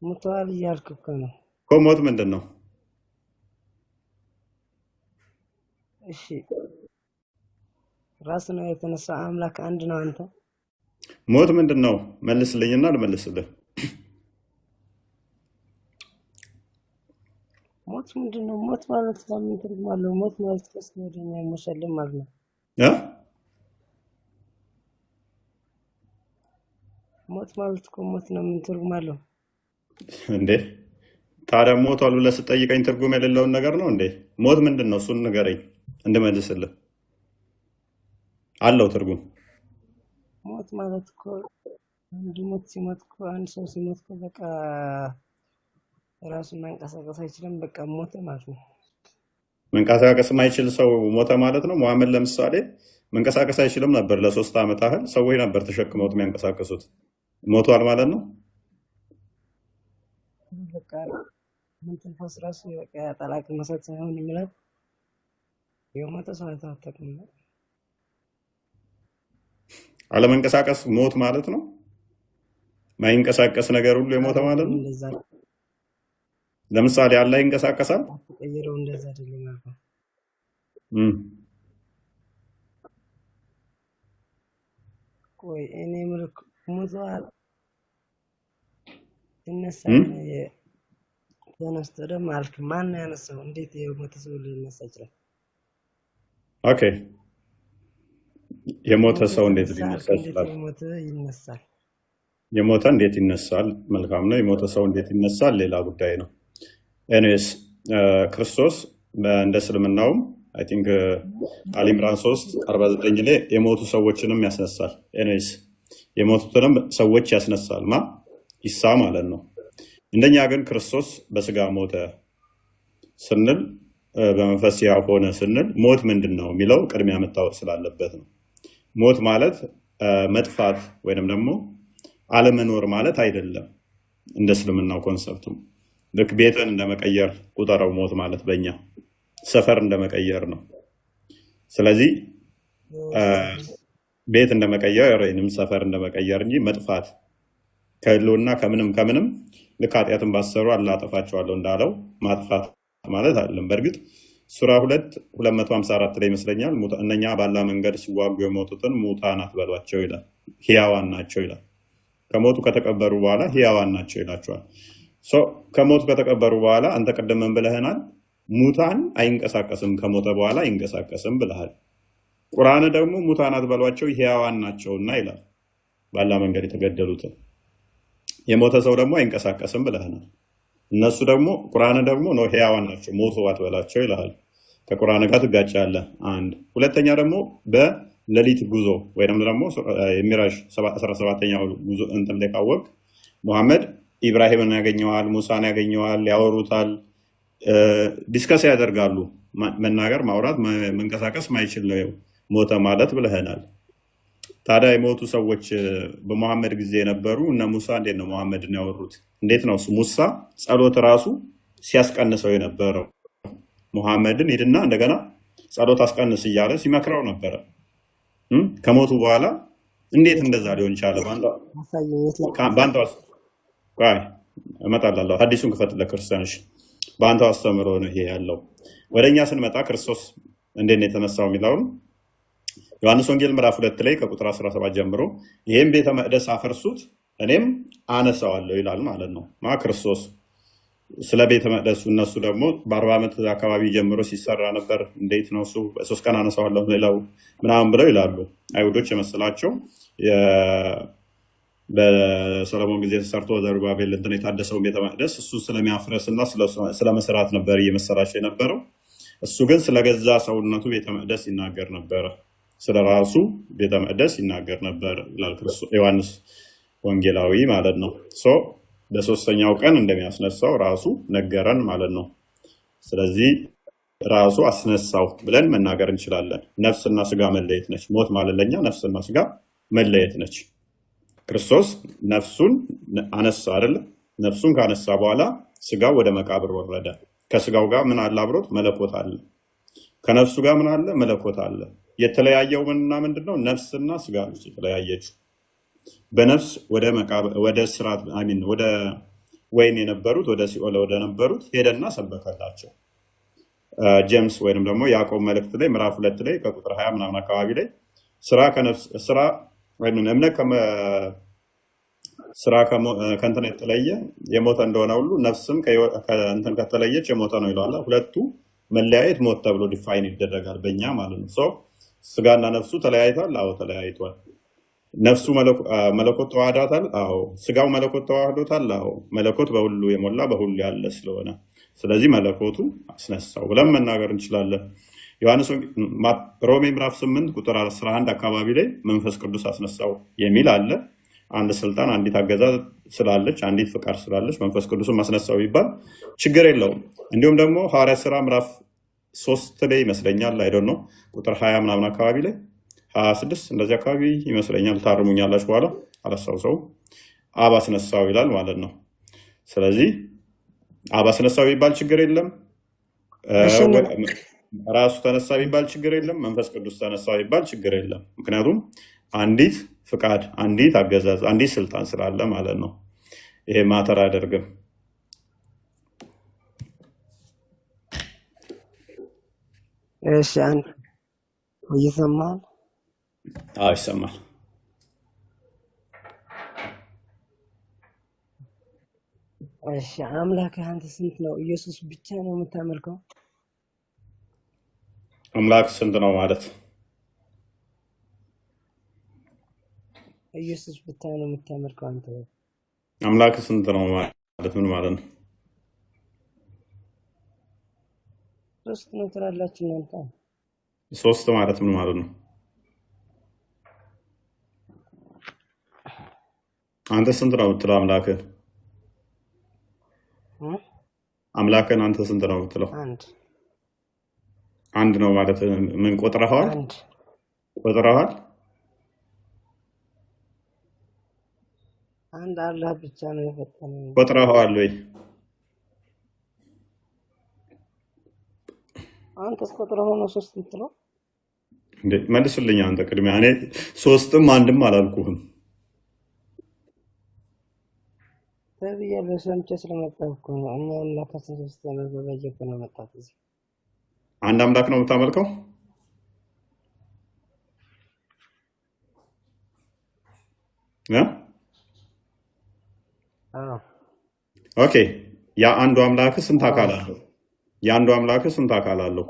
[SPEAKER 1] ሞቷል እያልክ እኮ ነው
[SPEAKER 2] እኮ። ሞት ምንድን ነው?
[SPEAKER 1] እሺ ራሱ ነው የተነሳ አምላክ አንድ ነው። አንተ
[SPEAKER 2] ሞት ምንድን ነው? መልስልኝና ልመልስልህ።
[SPEAKER 1] ሞት ምንድን ነው? ሞት ማለት ለምን ትርጉም አለው? ሞት ማለት ከስለ ወደኛ መሸለም ማለት ነው። ሞት ማለት እኮ ሞት ነው። ምን ትርጉም አለው
[SPEAKER 2] እንዴ? ታዲያ ሞቷል ብለህ ስጠይቀኝ ትርጉም የሌለውን ነገር ነው እንዴ? ሞት ምንድን ነው? እሱን ንገረኝ እንድመልስልህ። አለው ትርጉም።
[SPEAKER 1] ሞት ማለት እኮ አንድ ሞት ሲሞት እኮ አንድ ሰው ሲሞት እኮ በቃ ራሱን መንቀሳቀስ አይችልም። በቃ ሞተ ማለት ነው።
[SPEAKER 2] መንቀሳቀስ የማይችል ሰው ሞተ ማለት ነው። መሐመድ ለምሳሌ መንቀሳቀስ አይችልም ነበር። ለ3 ዓመት ያህል ሰዎች ነበር ተሸክመውት የሚያንቀሳቀሱት። ሞቷል ማለት ነው።
[SPEAKER 1] በቃ ምን ትንፋስ ራሱ በቃ ጠላቅ መሰጥ ሳይሆን የሚለው የሞተ ሰው አይታወቅም።
[SPEAKER 2] አለመንቀሳቀስ ሞት ማለት ነው። ማይንቀሳቀስ ነገር ሁሉ የሞተ ማለት ነው። ለምሳሌ አላህ ይንቀሳቀሳል።
[SPEAKER 1] ተቀየረው እንደዛ አይደለም ማለት ነው። ቆይ እኔ ምልክ ሞቷል እነሳን ተነስቶ ደግሞ አልክ። ማን ያነሳው? እንዴት የሞተ ሰው ሊነሳ ይችላል?
[SPEAKER 2] ኦኬ የሞተ ሰው እንዴት ሊነሳ ይችላል? የሞተ እንዴት ይነሳል? መልካም ነው። የሞተ ሰው እንዴት ይነሳል ሌላ ጉዳይ ነው። ኤኒዌይስ ክርስቶስ እንደ እስልምናውም አይ ቲንክ አሊ ኢምራን 3:49 ላይ የሞቱ ሰዎችንም ያስነሳል። ኤኒዌይስ የሞቱትንም ሰዎች ያስነሳል። ኢሳ ማለት ነው። እንደኛ ግን ክርስቶስ በስጋ ሞተ ስንል በመንፈስ ሕያው ሆነ ስንል ሞት ምንድን ነው የሚለው ቅድሚያ መታወቅ ስላለበት ነው። ሞት ማለት መጥፋት ወይንም ደግሞ አለመኖር ማለት አይደለም። እንደ እስልምናው ኮንሰፕቱ ልክ ቤትን እንደመቀየር ቁጠረው። ሞት ማለት በእኛ ሰፈር እንደመቀየር ነው። ስለዚህ ቤት እንደመቀየር ወይም ሰፈር እንደመቀየር እንጂ መጥፋት ከህልውና ከምንም ልክ ኃጢአትን ባሰሩ አላጠፋቸዋለሁ እንዳለው ማጥፋት ማለት አይደለም። በእርግጥ ሱራ 254 ላይ ይመስለኛል እነኛ ባላ መንገድ ሲዋጉ የሞቱትን ሙታን አትበሏቸው ይላል። ሕያዋን ናቸው ይላል። ከሞቱ ከተቀበሩ በኋላ ሕያዋን ናቸው ይላቸዋል። ከሞቱ ከተቀበሩ በኋላ አንተ ቅድም ምን ብለህናል? ሙታን አይንቀሳቀስም፣ ከሞተ በኋላ አይንቀሳቀስም ብለሃል። ቁርአን ደግሞ ሙታን አትበሏቸው ሕያዋን ናቸውና ይላል። ባላ መንገድ የተገደሉትን የሞተ ሰው ደግሞ አይንቀሳቀስም ብለህናል። እነሱ ደግሞ ቁርአን ደግሞ ነው ሕያዋን ናቸው ሞቱ አትበላቸው ይላል። ከቁርአን ጋር ትጋጫለህ። አንድ ሁለተኛ ደግሞ በሌሊት ጉዞ ወይም ደግሞ የሚራጅ 17ኛው ጉዞ እንትን ላይ ካወቅ ሙሐመድ ኢብራሂምን ያገኘዋል፣ ሙሳን ያገኘዋል፣ ያወሩታል፣ ዲስከስ ያደርጋሉ። መናገር፣ ማውራት፣ መንቀሳቀስ ማይችል ነው ሞተ ማለት ብለህናል። ታዲያ የሞቱ ሰዎች በሙሐመድ ጊዜ የነበሩ እነ ሙሳ እንዴት ነው ሙሐመድን ያወሩት? እንዴት ነው ሙሳ ጸሎት ራሱ ሲያስቀንሰው የነበረው? ሙሐመድን ሂድና እንደገና ጸሎት አስቀንስ እያለ ሲመክረው ነበረ። ከሞቱ በኋላ እንዴት እንደዛ ሊሆን ቻለ? በአንተ እመጣላለሁ። አዲሱን ክፈትለት ክርስቲያኖች። በአንተ አስተምሮ ነው ይሄ ያለው። ወደኛ ስንመጣ ክርስቶስ እንዴት ነው የተነሳው የሚለውን ዮሐንስ ወንጌል ምዕራፍ 2 ላይ ከቁጥር 17 ጀምሮ ይህም ቤተ መቅደስ አፈርሱት እኔም አነሳዋለሁ ይላል ማለት ነው። ክርስቶስ ስለ ቤተ መቅደሱ እነሱ ደግሞ በ40 ዓመት አካባቢ ጀምሮ ሲሰራ ነበር። እንዴት ነው እሱ በ3 ቀን አነሳዋለሁ ሌላው ምናምን ብለው ይላሉ አይሁዶች የመሰላቸው። በሰለሞን ጊዜ ተሰርቶ ዘሩባቤል እንትን የታደሰውን ቤተ መቅደስ እሱ ስለሚያፍረስ እና ስለመስራት ነበር እየመሰላቸው የነበረው። እሱ ግን ስለገዛ ሰውነቱ ቤተ መቅደስ ይናገር ነበረ። ስለ ራሱ ቤተ መቅደስ ይናገር ነበር ይላል ዮሐንስ ወንጌላዊ ማለት ነው። በሶስተኛው ቀን እንደሚያስነሳው ራሱ ነገረን ማለት ነው። ስለዚህ ራሱ አስነሳው ብለን መናገር እንችላለን። ነፍስና ስጋ መለየት ነች። ሞት ማለት ለኛ ነፍስና ስጋ መለየት ነች። ክርስቶስ ነፍሱን አነሳ አይደለ? ነፍሱን ካነሳ በኋላ ስጋው ወደ መቃብር ወረደ። ከስጋው ጋር ምን አለ? አብሮት መለኮት አለ። ከነፍሱ ጋር ምን አለ? መለኮት አለ። የተለያየው ምንድነው? ነፍስና ስጋ ነው የተለያየችው። በነፍስ ወደ መቃብር ወደ ስራት ወደ ወይን የነበሩት ወደ ሲኦል ወደ ነበሩት ሄደና ሰበከላቸው። ጄምስ ወይንም ደግሞ ያዕቆብ መልእክት ላይ ምዕራፍ 2 ላይ ከቁጥር 20 ምናምን አካባቢ ላይ ስራ ወይም እምነት ስራ ከእንትን የተለየ የሞተ እንደሆነ ሁሉ ነፍስም ከእንትን ከተለየች የሞተ ነው ይለዋል። ሁለቱ መለያየት ሞት ተብሎ ዲፋይን ይደረጋል በእኛ ማለት ነው። ስጋና ነፍሱ ተለያይቷል። አዎ ተለያይቷል። ነፍሱ መለኮት ተዋህዷታል። አዎ ስጋው መለኮት ተዋህዶታል። አዎ መለኮት በሁሉ የሞላ በሁሉ ያለ ስለሆነ ስለዚህ መለኮቱ አስነሳው ብለን መናገር እንችላለን። ሮሜ ምዕራፍ 8 ቁጥር 11 አካባቢ ላይ መንፈስ ቅዱስ አስነሳው የሚል አለ። አንድ ስልጣን፣ አንዲት አገዛዝ ስላለች፣ አንዲት ፍቃድ ስላለች መንፈስ ቅዱስን ማስነሳው ይባል ችግር የለውም። እንዲሁም ደግሞ ሐዋርያት ሥራ ምዕራፍ 3 ላይ ይመስለኛል አይደል ነው ቁጥር 20 ምናምን አካባቢ ላይ 26 እንደዚህ አካባቢ ይመስለኛል፣ ታርሙኛላችሁ በኋላ አላስታውሰውም። አብ አስነሳው ይላል ማለት ነው። ስለዚህ አብ አስነሳው ይባል ችግር የለም። ራሱ ተነሳ ቢባል ችግር የለም። መንፈስ ቅዱስ ተነሳ ቢባል ችግር የለም። ምክንያቱም አንዲት ፍቃድ፣ አንዲት አገዛዝ፣ አንዲት ስልጣን ስላለ ማለት ነው። ይሄ ማተር አያደርግም።
[SPEAKER 1] እሺ አንድ ይሰማል?
[SPEAKER 2] አዎ ይሰማል።
[SPEAKER 1] እሺ አምላክህ አንተ ስንት ነው? ኢየሱስ ብቻ ነው የምታመልከው?
[SPEAKER 2] አምላክ ስንት ነው ማለት?
[SPEAKER 1] ኢየሱስ ብቻ ነው የምታመልከው አንተ?
[SPEAKER 2] አምላክ ስንት ነው ማለት ምን ማለት ነው?
[SPEAKER 1] ሶስት ነው ትላላችሁ እናንተ።
[SPEAKER 2] ሶስት ማለት ምን ማለት ነው? አንተ ስንት ነው የምትለው አምላክህ? አምላክን አንተ ስንት ነው የምትለው?
[SPEAKER 1] አንድ
[SPEAKER 2] አንድ ነው ማለት ምን ቆጥረኸዋል?
[SPEAKER 1] አንድ
[SPEAKER 2] ቆጥረኸዋል?
[SPEAKER 1] አንድ አላህ ብቻ ነው የፈጠረው።
[SPEAKER 2] ቆጥረኸዋል ወይ?
[SPEAKER 1] አንተስ ቆጥረህ ሆኖ ሶስት የምትለው
[SPEAKER 2] እንዴ መልስልኝ አንተ ቅድሚያ። እኔ ሶስትም አንድም አላልኩህም።
[SPEAKER 1] ተብያለሁ። ሰምቼ ስለመጣሁ እኮ ነው። እኛ አምላካችን ሶስት ነው በበየ እኮ ነው መጣት እዚህ።
[SPEAKER 2] አንድ አምላክ ነው የምታመልከው?
[SPEAKER 1] አዎ
[SPEAKER 2] ኦኬ። ያ አንዱ አምላክ ስንት አካል አለው? የአንዱ አምላክ ስንት አካል አለው?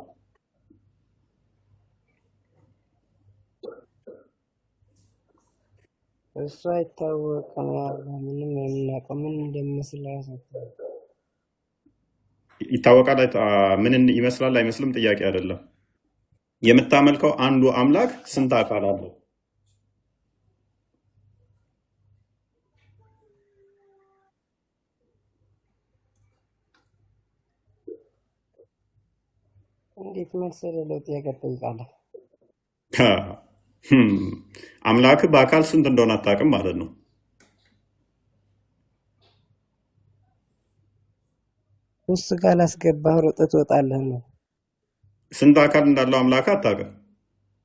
[SPEAKER 1] እሱ አይታወቅም። ያለ ምንም የምናውቀው ምን እንደሚመስል አይሰጥም።
[SPEAKER 2] ይታወቃል። ምን ይመስላል አይመስልም ጥያቄ አይደለም። የምታመልከው አንዱ አምላክ ስንት አካል አለው?
[SPEAKER 1] እንዴት መልስ የሌለው ጥያቄ ትጠይቃለህ?
[SPEAKER 2] አምላክ በአካል ስንት እንደሆነ አታውቅም ማለት ነው።
[SPEAKER 1] ውስጥ ካላስገባህ ሮጠህ ትወጣለህ ነው።
[SPEAKER 2] ስንት አካል እንዳለው አምላክ አታውቅም።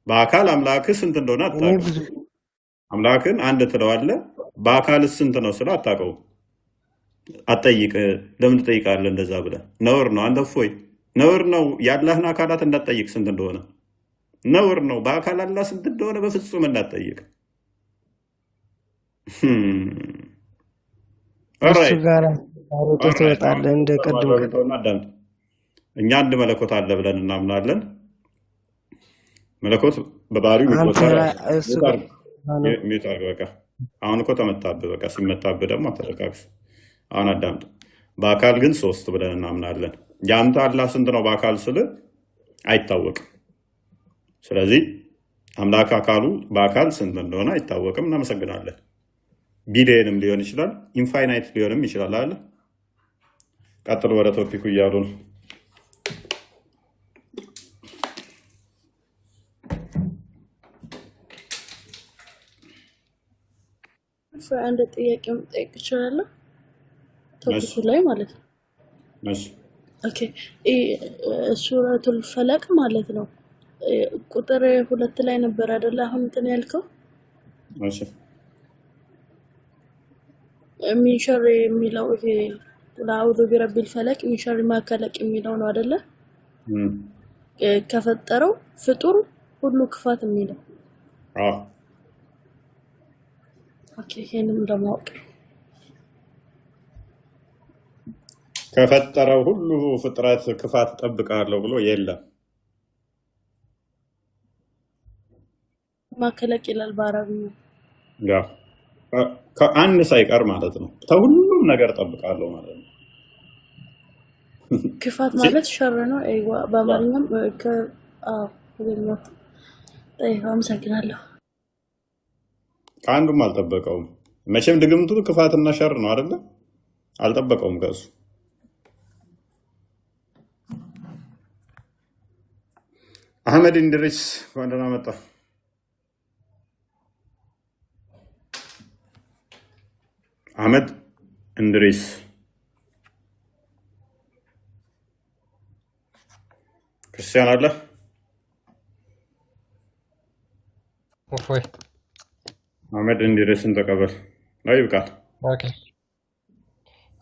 [SPEAKER 2] በአካል አምላክ ስንት እንደሆነ
[SPEAKER 1] እኔ
[SPEAKER 2] አታውቅም።
[SPEAKER 1] ብዙ
[SPEAKER 2] አምላክን አንድ ትለዋለህ። በአካል ስንት ነው ስለ አታውቀውም። አትጠይቅ። ለምን ትጠይቃለህ እንደዛ ብለህ? ነውር ነው። አንተ እፎይ ነውር ነው። ያላህን አካላት እንዳትጠይቅ ስንት እንደሆነ ነውር ነው። በአካል አላህ ስንት እንደሆነ በፍጹም እንዳትጠይቅ።
[SPEAKER 1] እሱ ጋር ሮጠህ ትወጣለህ እንደ ቅድም
[SPEAKER 2] አዳምጥ። እኛ አንድ መለኮት አለ ብለን እናምናለን። መለኮት በባህሪው
[SPEAKER 1] አንተ እሱ ጋር
[SPEAKER 2] ሚዩት አድርግ። በቃ አሁን እኮ ተመታብህ። በቃ ሲመታብህ ደግሞ አተረጋግስ። አሁን አዳምጥ። በአካል ግን ሶስት ብለን እናምናለን። የአንተ አላህ ስንት ነው በአካል ስል አይታወቅም። ስለዚህ አምላክ አካሉ በአካል ስንት እንደሆነ አይታወቅም። እናመሰግናለን። ቢሊየንም ሊሆን ይችላል፣ ኢንፋይናይት ሊሆንም ይችላል አለ። ቀጥሎ ወደ ቶፒኩ እያሉ ነው።
[SPEAKER 7] አንድ ጥያቄ መጠየቅ እችላለሁ? ቶፒኩ ላይ ማለት ነው።
[SPEAKER 2] እሺ
[SPEAKER 7] ኦኬ ሱረቱል ፈለቅ ማለት ነው። ቁጥር 2 ላይ ነበር አይደል? አሁን እንትን ያልከው
[SPEAKER 2] እሺ
[SPEAKER 7] ሚን ሸር የሚለው ይሄ ለአውዱ ቢረቢል ፈለቅ ሚን ሸር ማ ከለቅ የሚለው ነው አይደለ? ከፈጠረው ፍጡር ሁሉ ክፋት የሚለው
[SPEAKER 2] አዎ።
[SPEAKER 7] ኦኬ ይሄንም ለማወቅ
[SPEAKER 2] ከፈጠረው ሁሉ ፍጥረት ክፋት ጠብቃለሁ ብሎ የለም።
[SPEAKER 7] ማከለቅ ይላል በአረብኛ።
[SPEAKER 2] ያ ከአንድ ሳይቀር ማለት ነው። ከሁሉም ነገር ጠብቃለሁ ማለት ነው።
[SPEAKER 7] ክፋት ማለት ሸር ነው። አይዋ በአማርኛም አመሰግናለሁ።
[SPEAKER 2] ከአንዱም አልጠበቀውም። መቼም ድግምቱ ክፋትና ሸር ነው አይደለ? አልጠበቀውም ከእሱ። አህመድ እንድሪስ እንኳን ደህና መጣ። አህመድ እንድሪስ ክርስቲያን አለ?
[SPEAKER 4] እፎይ
[SPEAKER 2] አህመድ እንድሪስን ተቀበል ነው ይብቃል።
[SPEAKER 4] ኦኬ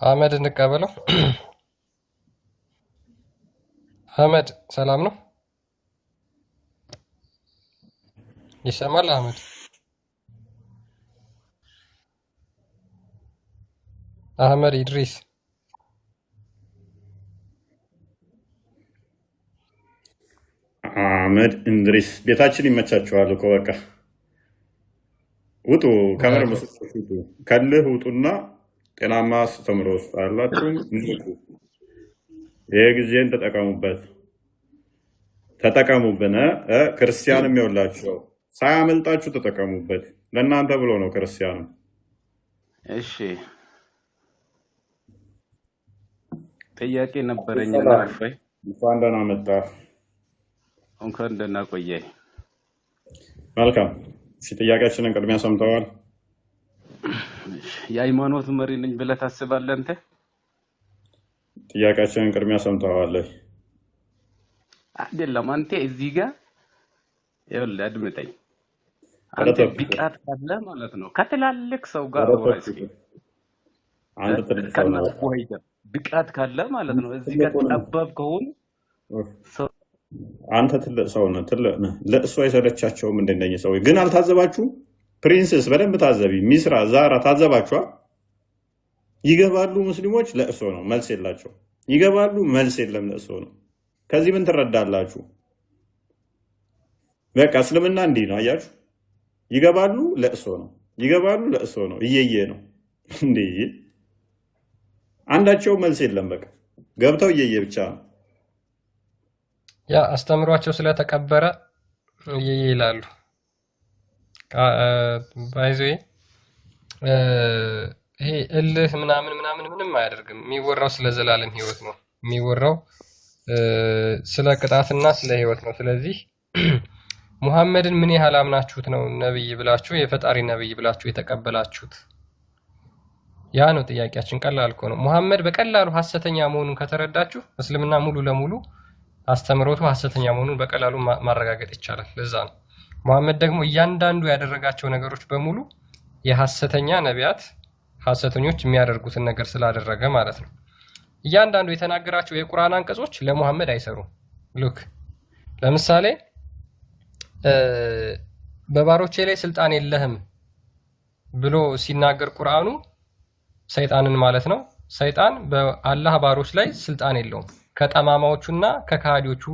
[SPEAKER 4] አህመድ እንቀበለው። አህመድ ሰላም ነው? ይሰማል አህመድ? አህመድ ኢድሪስ
[SPEAKER 2] አህመድ እንድሪስ ቤታችን ይመቻችኋል እኮ በቃ ውጡ፣ ከምር ምስክሮች ውጡ፣ ከልህ ውጡና ጤናማ አስተምሮ ውስጥ አላችሁም ንቁ። ይህ ጊዜን ተጠቀሙበት፣ ተጠቀሙብን። ክርስቲያንም ይኸውላችሁ ሳያመልጣችሁ ተጠቀሙበት። ለእናንተ ብሎ ነው ክርስቲያኑ።
[SPEAKER 8] እሺ ጥያቄ ነበረኝ እና
[SPEAKER 2] ሰላም
[SPEAKER 8] አባይ
[SPEAKER 2] እንኳን ደህና መጣ።
[SPEAKER 8] እንኳን ደህና ቆየህ።
[SPEAKER 2] መልካም። እሺ ጥያቄያችንን ቅድሚያ ሰምተዋል።
[SPEAKER 8] የሃይማኖት መሪ ነኝ ብለህ ታስባለህ አንተ?
[SPEAKER 2] ጥያቄያችንን ቅድሚያ ሰምተዋል።
[SPEAKER 8] አይደለም አንተ እዚህ ጋር ይኸውልህ አድምጠኝ።
[SPEAKER 2] ወደ
[SPEAKER 8] አንተ
[SPEAKER 2] ቶፒኩ
[SPEAKER 8] ብቃት ካለ ማለት ነው ከትላልቅ ሰው ጋር
[SPEAKER 2] ወደ
[SPEAKER 8] አውራ እስኪ
[SPEAKER 2] ቶፒኩ አንተ ትልቅ ሰው ነህ።
[SPEAKER 8] ከነሱ ሆይደ ብቃት ካለ ማለት ነው እዚህ ጋር
[SPEAKER 2] ትልቁን
[SPEAKER 8] ጠባብ ከሆኑ ሰው
[SPEAKER 2] አንተ ትልቅ ሰው ነህ። ትልቅ ነህ። ለእሱ አይሰለቻቸውም እንደነኝ ሰው ግን አልታዘባችሁም? ፕሪንስስ በደንብ ታዘቢ። ሚስራ ዛራ ታዘባችኋ? ይገባሉ ሙስሊሞች ለእሱ ነው መልስ የላቸው። ይገባሉ መልስ የለም ለእሱ ነው። ከዚህ ምን ትረዳላችሁ? በቃ እስልምና እንዲህ ነው አያችሁ። ይገባሉ ለእሱ ነው። ይገባሉ ለእሱ ነው። እየየ ነው እንዴ አንዳቸው መልስ የለም። በቃ ገብተው እየየ ብቻ ነው።
[SPEAKER 4] ያ አስተምሯቸው ስለተቀበረ ይላሉ። ባይዘ ይሄ እልህ ምናምን ምንም አያደርግም። የሚወራው ስለ ዘላለም ህይወት ነው። የሚወራው ስለ ቅጣትና ስለ ህይወት ነው። ስለዚህ ሙሐመድን ምን ያህል አምናችሁት ነው ነብይ ብላችሁ የፈጣሪ ነብይ ብላችሁ የተቀበላችሁት? ያ ነው ጥያቄያችን። ቀላል እኮ ነው። ሙሐመድ በቀላሉ ሐሰተኛ መሆኑን ከተረዳችሁ እስልምና ሙሉ ለሙሉ አስተምሮቱ ሐሰተኛ መሆኑን በቀላሉ ማረጋገጥ ይቻላል። ለዛ ነው ሙሐመድ ደግሞ እያንዳንዱ ያደረጋቸው ነገሮች በሙሉ የሐሰተኛ ነቢያት ሐሰተኞች የሚያደርጉትን ነገር ስላደረገ ማለት ነው። እያንዳንዱ የተናገራቸው የቁርአን አንቀጾች ለሙሐመድ አይሰሩም። ሉክ ለምሳሌ በባሮቼ ላይ ስልጣን የለህም ብሎ ሲናገር ቁርአኑ ሰይጣንን ማለት ነው። ሰይጣን በአላህ ባሮች ላይ ስልጣን የለውም ከጠማማዎቹና ከካህዲዎቹ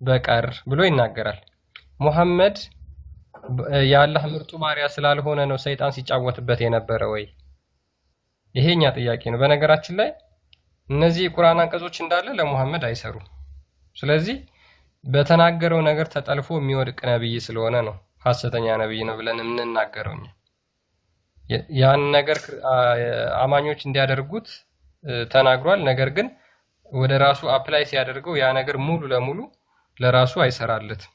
[SPEAKER 4] በቀር ብሎ ይናገራል። ሙሐመድ የአላህ ምርጡ ባሪያ ስላልሆነ ነው ሰይጣን ሲጫወትበት የነበረ ወይ? ይሄኛ ጥያቄ ነው። በነገራችን ላይ እነዚህ የቁርአን አንቀጾች እንዳለ ለሙሐመድ አይሰሩም። ስለዚህ በተናገረው ነገር ተጠልፎ የሚወድቅ ነብይ ስለሆነ ነው ሐሰተኛ ነብይ ነው ብለን የምንናገረው። ያን ነገር አማኞች እንዲያደርጉት ተናግሯል። ነገር ግን ወደ ራሱ አፕላይ ሲያደርገው ያ ነገር ሙሉ ለሙሉ ለራሱ አይሰራለትም።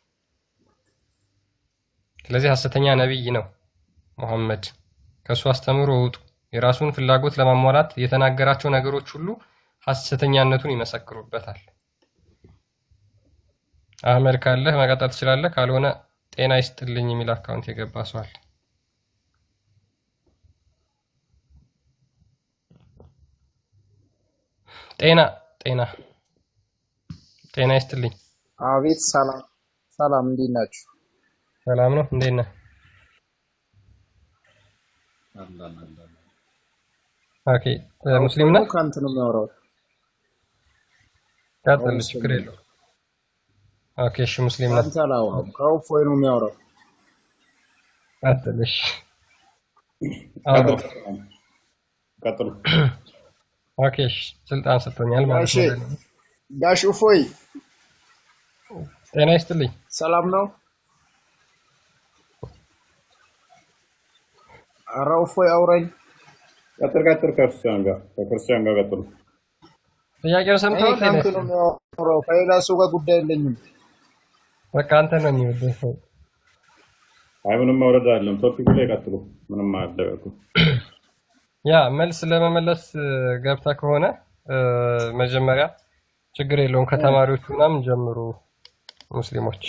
[SPEAKER 4] ስለዚህ ሐሰተኛ ነብይ ነው ሙሐመድ። ከሱ አስተምሮ ውጡ። የራሱን ፍላጎት ለማሟላት የተናገራቸው ነገሮች ሁሉ ሐሰተኛነቱን ይመሰክሩበታል። አህመድ ካለህ መቀጠል ትችላለህ። ካልሆነ ጤና ይስጥልኝ የሚል አካውንት የገባ ሰው አለ። ጤና ይስጥልኝ።
[SPEAKER 9] አቤት። ሰላም እንዴት ናችሁ?
[SPEAKER 4] ሰላም ነው። እንዴት ነህ? ኦኬ። ሙስሊም ነህ?
[SPEAKER 9] ከአንተ ነው የሚያወራው።
[SPEAKER 4] ቀጥል፣ ችግር የለውም። ኦኬ እሺ፣ ሙስሊም ነህ?
[SPEAKER 9] አንተ አላወራም። ከእፎይ ነው የሚያወራው።
[SPEAKER 4] ቀጥል። እሺ፣
[SPEAKER 2] ቀጥሉ።
[SPEAKER 4] ኦኬ እሺ፣ ስልጣን ሰጥቶኛል ማለት ነው።
[SPEAKER 9] ጋሽ እፎይ
[SPEAKER 4] ጤና ይስጥልኝ።
[SPEAKER 9] ሰላም ነው? ኧረ እፎይ አውራኝ።
[SPEAKER 2] ቀጥል። ከክርስቲያን ጋር ቀጥሉ።
[SPEAKER 4] ጥያቄውን ሰምተዋል?
[SPEAKER 9] ከአንተ ነው የሚያወራው። ከሌላ ሰው ጋር ጉዳይ የለኝም።
[SPEAKER 4] በቃ አንተ ነው የሚወደው።
[SPEAKER 2] አይ ምንም ማውረድ አይደለም። ቶፒኩ ላይ ቀጥሉ። ምንም አያደርጉ።
[SPEAKER 4] ያ መልስ ለመመለስ ገብታ ከሆነ መጀመሪያ ችግር የለውም ከተማሪዎቹ ምናምን ጀምሩ ሙስሊሞች።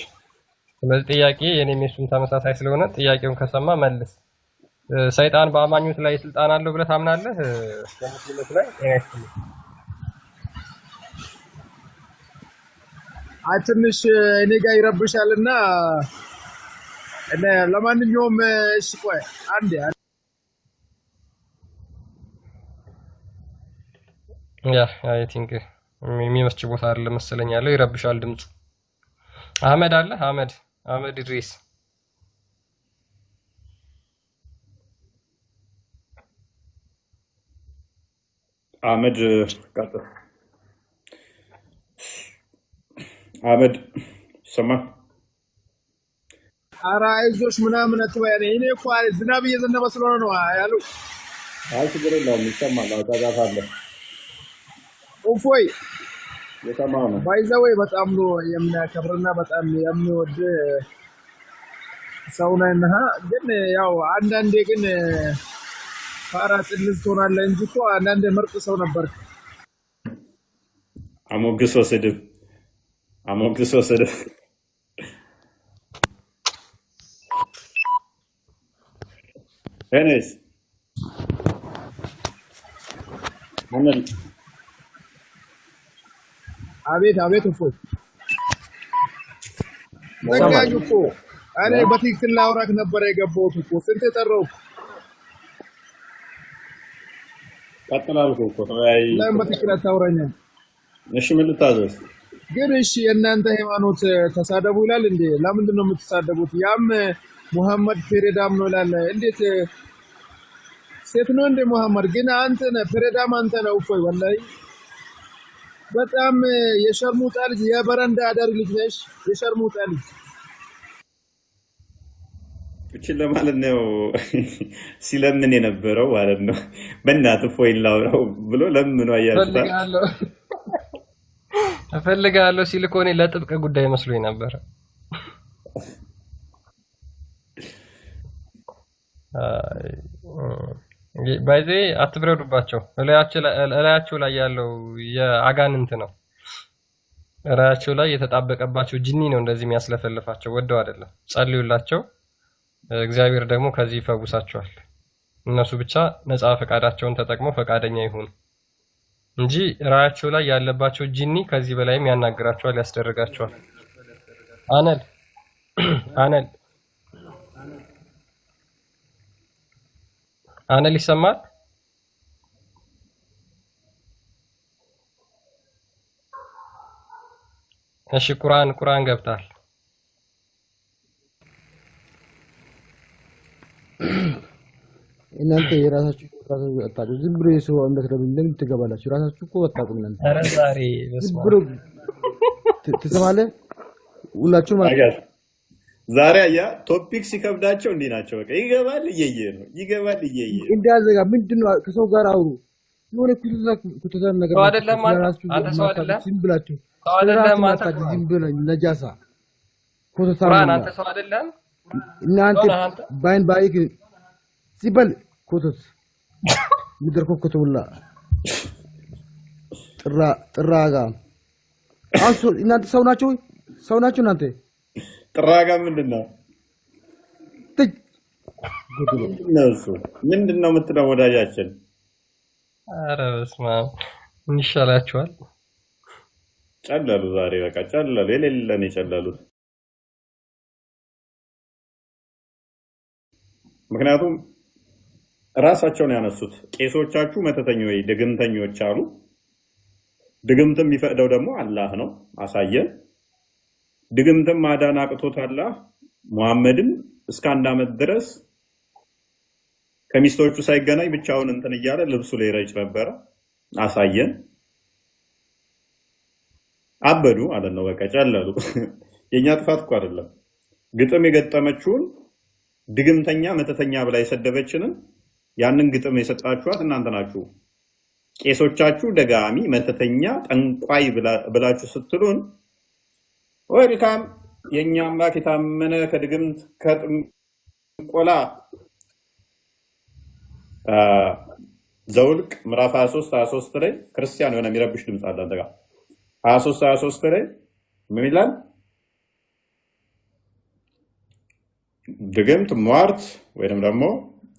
[SPEAKER 4] ስለዚህ ጥያቄ የኔም የሱም ተመሳሳይ ስለሆነ ጥያቄውን ከሰማ መልስ። ሰይጣን በአማኞች ላይ ስልጣን አለው ብለህ ታምናለህ? በሙስሊሞች ላይ
[SPEAKER 9] ትንሽ እኔ ጋር ይረብሻልና ለማንኛውም እሺ ቆይ አንዴ
[SPEAKER 4] አይ ቲንክ የሚመች ቦታ አይደለም መሰለኝ ያለው፣ ይረብሻል ድምፁ። አህመድ አለ? አህመድ ኢድሪስ
[SPEAKER 2] አህመድ ቀጥል። አህመድ ሰማ።
[SPEAKER 9] ኧረ አይዞሽ ምናምን አትበይ። እኔ እኮ ዝናብ እየዘነበ ስለሆነ ነው ያሉ።
[SPEAKER 2] አይ ችግር የለውም ይሰማል። አውጣጣት አለ።
[SPEAKER 9] እፎይ
[SPEAKER 2] የሰማው ነው።
[SPEAKER 9] ባይዘወይ በጣም ነው የሚያከብርና በጣም የሚወድ ሰው ነህ። ግን ያው አንዳንዴ ግን ፋራ ጽልዝ ትሆናለህ እንጂ እኮ አንዳንዴ ምርጥ ሰው ነበር።
[SPEAKER 2] አሞግሶ ስድብ እኔስ ማነው
[SPEAKER 9] አቤት እፎይ ዘጋኝ እኮ እኔ በትክክል ላውራክ ነበር የገባሁት እኮ ስንት ጠራው
[SPEAKER 2] ቀጥላልኩ እኮ ተወያይ
[SPEAKER 9] ለምን በትክክል አታወራኝም?
[SPEAKER 2] እሺ ምን ልታዘዝ?
[SPEAKER 9] ግን እሺ የእናንተ ሃይማኖት ተሳደቡ ይላል እንዴ? ለምንድን ነው የምትሳደቡት? ያም ሙሐመድ ፌሬዳም ነው ይላል። እንዴት ሴት ነው እንደ ሙሐመድ? ግን አንተ ነህ ፌሬዳም አንተ ነው እፎይ ወላሂ በጣም የሸርሙጣ ልጅ የበረንዳ አዳሪ ልጅ ነሽ። የሸርሙጣ ልጅ
[SPEAKER 2] እቺ ለማለት ነው ሲለምን የነበረው ማለት ነው። በእናትህ እፎይ ላውራው ብሎ ለምኑ አያልታ
[SPEAKER 4] እፈልጋለሁ ሲል እኮ እኔ ለጥብቅ ጉዳይ መስሎኝ ነበር። ባይዜ አትብረዱባቸው። እላያቸው ላይ ያለው የአጋንንት ነው። እላያቸው ላይ የተጣበቀባቸው ጂኒ ነው እንደዚህ የሚያስለፈልፋቸው። ወደው አይደለም። ጸልዩላቸው፣ እግዚአብሔር ደግሞ ከዚህ ይፈውሳቸዋል። እነሱ ብቻ ነፃ ፈቃዳቸውን ተጠቅመው ፈቃደኛ ይሁኑ እንጂ ራያቸው ላይ ያለባቸው ጂኒ ከዚህ በላይም ያናግራቸዋል፣ ያስደርጋቸዋል። አነል ይሰማል? እሺ ቁርአን ገብታል።
[SPEAKER 10] እናንተ የራሳችሁ አታውቁ። ዝም ብሎ የሰው እምነት ለምን ትገባላችሁ? ራሳችሁ እኮ አታውቁም። እናንተ
[SPEAKER 4] ኧረ ዛሬ
[SPEAKER 10] ዝም ብሎ ትሰማለህ ሁላችሁ ማለት
[SPEAKER 2] ዛሬ አያ ቶፒክ ሲከብዳቸው እንዲህ ናቸው። በቃ ይገባል እየየ ነው
[SPEAKER 10] እንዳዘጋ ምንድነው? ከሰው ጋር አውሩ። የሆነ ኩተታ ነገር
[SPEAKER 4] አይደለም ማለት አንተ ሰው አይደለም።
[SPEAKER 10] ዝም ብላችሁ
[SPEAKER 4] አይደለም አንተ
[SPEAKER 10] ዝም ብለ ነጃሳ ኩተታ
[SPEAKER 4] ቁርአን አንተ ሰው አይደለም።
[SPEAKER 10] እናንተ ባይን ባይክ ሲበል ኩተት ምድር ኩተውላ ጥራጋ አንሱ። እናንተ ሰው ናችሁ እናንተ
[SPEAKER 2] ጥራጋ ምንድነው? ምንድነው የምትለው ወዳጃችን?
[SPEAKER 4] ኧረ በስመ አብ ምን ይሻላችኋል?
[SPEAKER 2] ጨለሉ ዛሬ በቃ ጨለሉ። የሌለን የጨለሉት ምክንያቱም ራሳቸውን ያነሱት ቄሶቻችሁ መተተኞች ድግምተኞች አሉ። ድግምትም የሚፈቅደው ደግሞ አላህ ነው። አሳየን። ድግምትም ማዳን አቅቶት አላህ ሙሐመድን እስከ 1 ዓመት ድረስ ከሚስቶቹ ሳይገናኝ ብቻውን እንትን እያለ ልብሱ ላይ ረጭ ነበረ። አሳየን። አበዱ ማለት ነው። በቃ ጨለሉ። የኛ ጥፋት እኮ አይደለም። ግጥም የገጠመችውን ድግምተኛ መተተኛ ብላ የሰደበችንን ያንን ግጥም የሰጣችኋት እናንተ ናችሁ። ቄሶቻችሁ ደጋሚ መተተኛ ጠንቋይ ብላችሁ ስትሉን ወልካም የኛ አምላክ የታመነ ከድግምት ከጥንቆላ ዘውልቅ ምዕራፍ 23 ላይ ክርስቲያን የሆነ የሚረብሽ ድምፅ አለ አንተ ጋር 23 ላይ ምን ይላል? ድግምት ሟርት ወይንም ደግሞ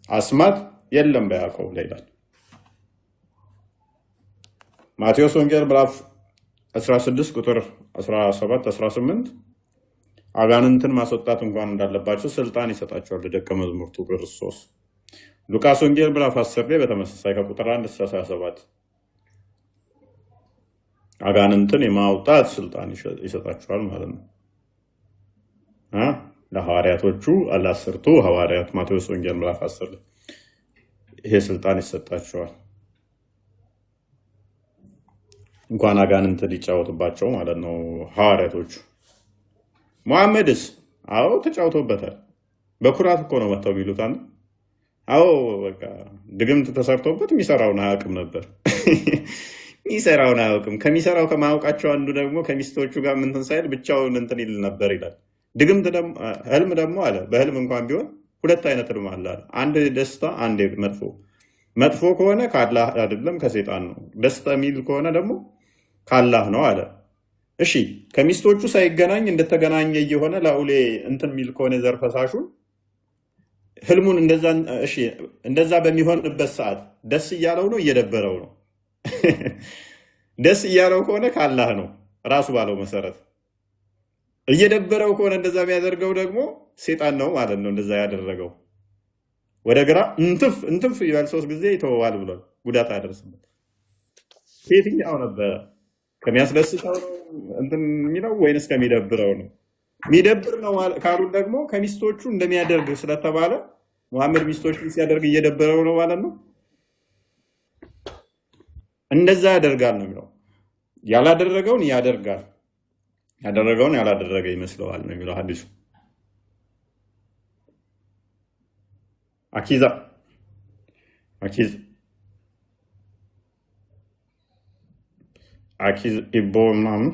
[SPEAKER 2] አስማት የለም በያዕቆብ ላይ ይላል። ማቴዎስ ወንጌል ምዕራፍ 16 ቁጥር 17 18 አጋንንትን ማስወጣት እንኳን እንዳለባቸው ስልጣን ይሰጣቸዋል ለደቀ መዛሙርቱ ክርስቶስ። ሉቃስ ወንጌል ምዕራፍ 10 ላይ በተመሳሳይ ከቁጥር 1 እስከ 17 አጋንንትን የማውጣት ስልጣን ይሰጣቸዋል ማለት ነው። ለሐዋርያቶቹ አላስርቱ ሐዋርያት ማቴዎስ ወንጌል ምዕራፍ 10 ላይ ይሄ ስልጣን ይሰጣቸዋል። እንኳን አጋንንትን ሊጫወቱባቸው ማለት ነው ሐዋርያቶቹ። ሙሐመድስ አዎ ተጫውቶበታል። በኩራት እኮ ነው መተው የሚሉት። አዎ በቃ ድግምት ተሰርቶበት የሚሰራውን አያውቅም ነበር። የሚሰራውን አያውቅም። ከሚሰራው ከማያውቃቸው አንዱ ደግሞ ከሚስቶቹ ጋር እንትን ሳይል ብቻውን እንትን ይል ነበር ይላል። ድግምት ደግሞ ህልም ደግሞ አለ። በህልም እንኳን ቢሆን ሁለት አይነት ህልም አለ አለ። አንድ ደስታ፣ አንድ መጥፎ። መጥፎ ከሆነ ከአላህ አይደለም ከሰይጣን ነው። ደስታ የሚል ከሆነ ደግሞ ከአላህ ነው አለ። እሺ ከሚስቶቹ ሳይገናኝ እንደተገናኘ እየሆነ ላውሌ እንትን የሚል ከሆነ ዘር ፈሳሹን ህልሙን እንደዛ በሚሆንበት ሰዓት ደስ እያለው ነው እየደበረው ነው? ደስ እያለው ከሆነ ከአላህ ነው ራሱ ባለው መሰረት። እየደበረው ከሆነ እንደዛ የሚያደርገው ደግሞ ሴጣን ነው ማለት ነው። እንደዛ ያደረገው ወደ ግራ እንትፍ ይላል 3 ጊዜ ይተወዋል ብሏል። ጉዳት አያደርስበት። ከየትኛው ነበረ? ከሚያስደስተው ነው እንትን የሚለው ወይንስ ከሚደብረው ነው? የሚደብር ነው ካሉን ደግሞ ከሚስቶቹ እንደሚያደርግ ስለተባለ ሙሐመድ ሚስቶቹን ሲያደርግ እየደበረው ነው ማለት ነው። እንደዛ ያደርጋል ነው የሚለው። ያላደረገውን ያደርጋል፣ ያደረገውን ያላደረገ ይመስለዋል ነው የሚለው ሐዲሱ። አኪዝ ኢቦ ምናምን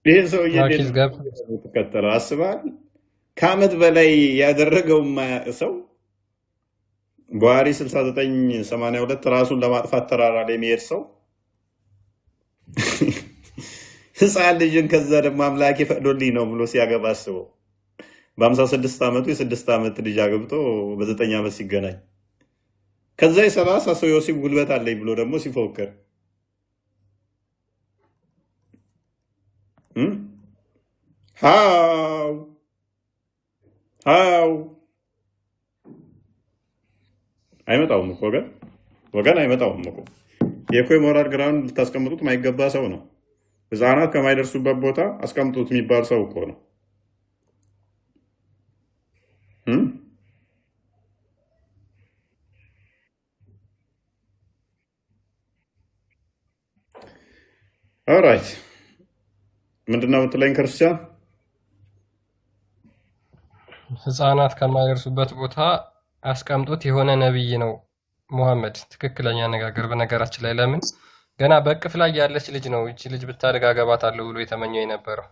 [SPEAKER 2] ይህ ሰውዬ ተከተለው አስባል። ከዓመት በላይ ያደረገው የማያውቅ ሰው ቡሃሪ 6982 ራሱን ለማጥፋት ተራራ ላይ የሚሄድ ሰው ህፃን ልጅን ከዛ ደግሞ አምላኬ ፈቅዶልኝ ነው ብሎ ሲያገባ አስበው። በ56 ዓመቱ የ6 ዓመት ልጅ አግብቶ በ9 ዓመት ሲገናኝ ከዛ የ30 ሰው ዮሲፍ ጉልበት አለኝ ብሎ ደግሞ ሲፎክር ሃው አይመጣውም እኮ ወገን አይመጣውም እኮ። የኮ የሞራል ግራውንድ ልታስቀምጡት የማይገባ ሰው ነው። ህፃናት ከማይደርሱበት ቦታ አስቀምጡት የሚባል ሰው እኮ ነው። ኦራይት ምንድነው የምትለኝ ክርስቲያን?
[SPEAKER 4] ህፃናት ከማይደርሱበት ቦታ አስቀምጡት የሆነ ነብይ ነው ሙሐመድ። ትክክለኛ አነጋገር። በነገራችን ላይ ለምን ገና በእቅፍ ላይ ያለች ልጅ ነው እቺ ልጅ ብታድግ አገባታለሁ ብሎ የተመኘው የነበረው።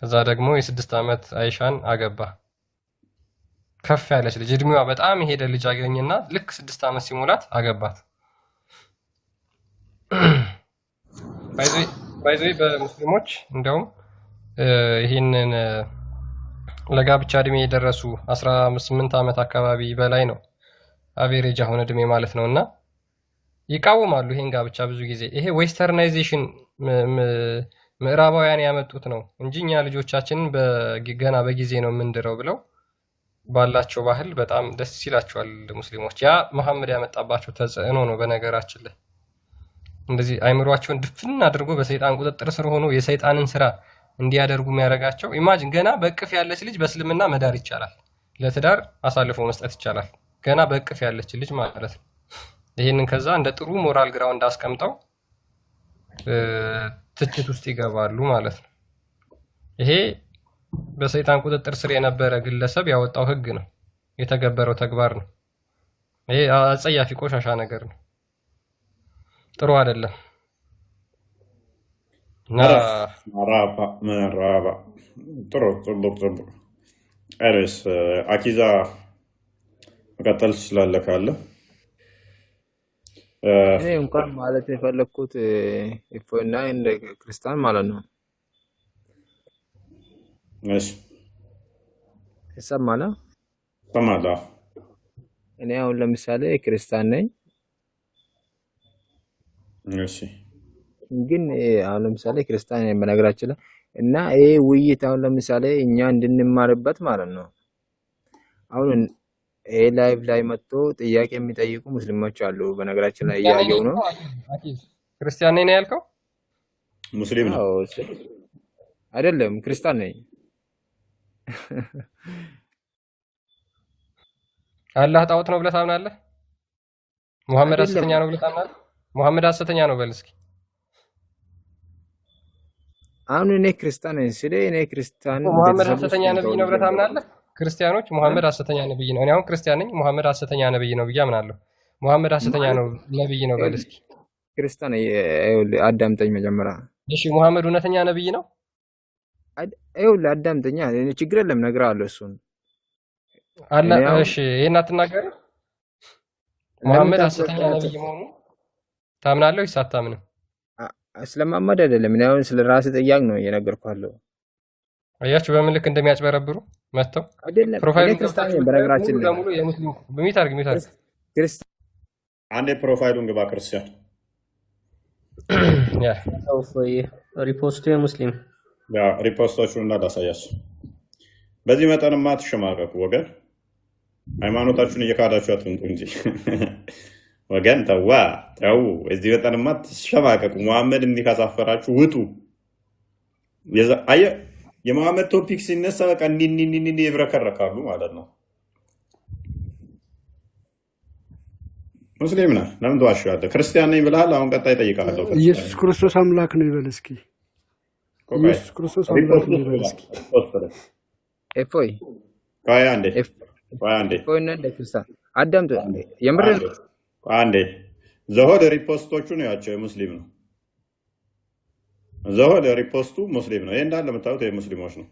[SPEAKER 4] ከዛ ደግሞ የ6 ዓመት አይሻን አገባ። ከፍ ያለች ልጅ እድሜዋ በጣም የሄደ ልጅ አገኘና ልክ 6 ዓመት ሲሞላት አገባት። ባይዘይ በሙስሊሞች እንደውም ይህንን ለጋብቻ እድሜ የደረሱ 18 ዓመት አካባቢ በላይ ነው አቬሬጅ አሁን እድሜ ማለት ነውና ይቃወማሉ ይሄን ጋብቻ ብዙ ጊዜ። ይሄ ዌስተርናይዜሽን ምዕራባውያን ያመጡት ነው እንጂ እኛ ልጆቻችንን ገና በጊዜ ነው የምንድረው ብለው ባላቸው ባህል በጣም ደስ ይላቸዋል ሙስሊሞች። ያ መሐመድ ያመጣባቸው ተጽዕኖ ነው። በነገራችን ላይ እንደዚህ አይምሯቸውን ድፍን አድርጎ በሰይጣን ቁጥጥር ስር ሆኖ የሰይጣንን ስራ እንዲያደርጉ የሚያደርጋቸው። ኢማጂን ገና በእቅፍ ያለች ልጅ በእስልምና መዳር ይቻላል፣ ለትዳር አሳልፎ መስጠት ይቻላል። ገና በእቅፍ ያለች ልጅ ማለት ነው። ይሄንን ከዛ እንደ ጥሩ ሞራል ግራውንድ አስቀምጠው ትችት ውስጥ ይገባሉ ማለት ነው። ይሄ በሰይጣን ቁጥጥር ስር የነበረ ግለሰብ ያወጣው ህግ ነው፣ የተገበረው ተግባር ነው። ይሄ አጸያፊ ቆሻሻ ነገር ነው፣ ጥሩ አይደለም።
[SPEAKER 2] መራባ ጥሩ ጥሩ። አይሪስ አኪዛ መቀጠል ትችላለህ ካለ።
[SPEAKER 11] እኔ እንኳን ማለት የፈለኩት እፎይና እንደ ክርስቲያን ማለት ነው።
[SPEAKER 2] እሺ
[SPEAKER 11] ይሰማል?
[SPEAKER 2] ሰማላ።
[SPEAKER 11] እኔ አሁን ለምሳሌ ክርስቲያን ነኝ።
[SPEAKER 2] እሺ
[SPEAKER 11] ግን አሁን ለምሳሌ ክርስቲያን ነኝ በነገራችን ላይ እና ይሄ ውይይት አሁን ለምሳሌ እኛ እንድንማርበት ማለት ነው። አሁን ይሄ ላይቭ ላይ መጥቶ ጥያቄ የሚጠይቁ ሙስሊሞች አሉ። በነገራችን ላይ እያየው ነው።
[SPEAKER 4] ክርስቲያን ነኝ ያልከው?
[SPEAKER 2] ሙስሊም ነው
[SPEAKER 11] አይደለም? ክርስቲያን ነኝ።
[SPEAKER 4] አላህ ጣዖት ነው ብለህ ታምናለህ? ሙሐመድ ሐሰተኛ ነው ብለህ ታምናለህ? ሙሐመድ ሐሰተኛ ነው በል እስኪ።
[SPEAKER 11] አሁን እኔ ክርስቲያን ነኝ ስለ እኔ ክርስቲያን
[SPEAKER 4] ሙሐመድ
[SPEAKER 11] ቤተሰብ ውስጥ
[SPEAKER 4] ሐሰተኛ ነብይ ነው ብለህ ታምናለህ? ክርስቲያኖች ሙሐመድ ሐሰተኛ ነብይ ነው። እኔ አሁን ክርስቲያን ነኝ፣ ሙሐመድ ሐሰተኛ ነብይ ነው ብዬ አምናለሁ። ሙሐመድ ሐሰተኛ ነው ነብይ ነው በል እስኪ።
[SPEAKER 11] ክርስቲያን አዳምጠኝ መጀመሪያ።
[SPEAKER 4] እሺ ሙሐመድ እውነተኛ ነብይ ነው?
[SPEAKER 11] ይኸውልህ አዳምጠኛ፣ ችግር የለም እነግርሃለሁ እሱን
[SPEAKER 4] አለ። እሺ ይሄን አትናገርም? ሙሐመድ ሐሰተኛ ነብይ መሆኑ ታምናለህ ወይስ አታምንም?
[SPEAKER 11] ስለማመድ አይደለም። እኔ አሁን ስለ ራሴ ጥያቄ ነው እየነገርኩህ ያለው።
[SPEAKER 4] አያችሁ በምን ልክ እንደሚያጭበረብሩ መጥተው
[SPEAKER 11] አይደለም።
[SPEAKER 4] ፕሮፋይሉን
[SPEAKER 11] ክርስቲያን በነገራችን ላይ
[SPEAKER 4] ሙሉ የሙስሊም በሚት አድርግ
[SPEAKER 11] ክርስቲያን
[SPEAKER 2] አንዴ ፕሮፋይሉን ግባ ክርስቲያን።
[SPEAKER 4] ያ
[SPEAKER 12] ሪፖስቱ የሙስሊም
[SPEAKER 2] ያ ሪፖስቶቹን እንዳላሳያችሁ። በዚህ መጠንማ አትሸማቀቁ ወገን። ሃይማኖታችሁን እየካዳችሁ አትምጡ እንጂ ወገን ተው። እዚህ መጠንማ አትሸማቀቁ። ሙሐመድ እንዲህ ካሳፈራችሁ ውጡ። አየህ የሙሐመድ ቶፒክ ሲነሳ በቃ እንዲህ ይብረከረካሉ ማለት ነው። ሙስሊም ነህ ለምን ትዋሻለህ? ክርስቲያን ነኝ ብለሃል። አሁን ቀጣይ እጠይቅሃለሁ።
[SPEAKER 13] ኢየሱስ ክርስቶስ አምላክ ነው ይበል እስኪ። ኢየሱስ ክርስቶስ አምላክ ነው ይበል እስኪ።
[SPEAKER 11] እፎይ
[SPEAKER 2] ቆይ አንዴ
[SPEAKER 11] እፎይ እና ክርስቲያን አዳምጥ። የምር
[SPEAKER 2] አንዴ ዘሆድ ሪፖስቶቹ ነው ያቸው ሙስሊም ነው። ዘሆድ ሪፖስቱ ሙስሊም ነው። ይሄ እንዳለ የምታዩት የሙስሊሞች ነው።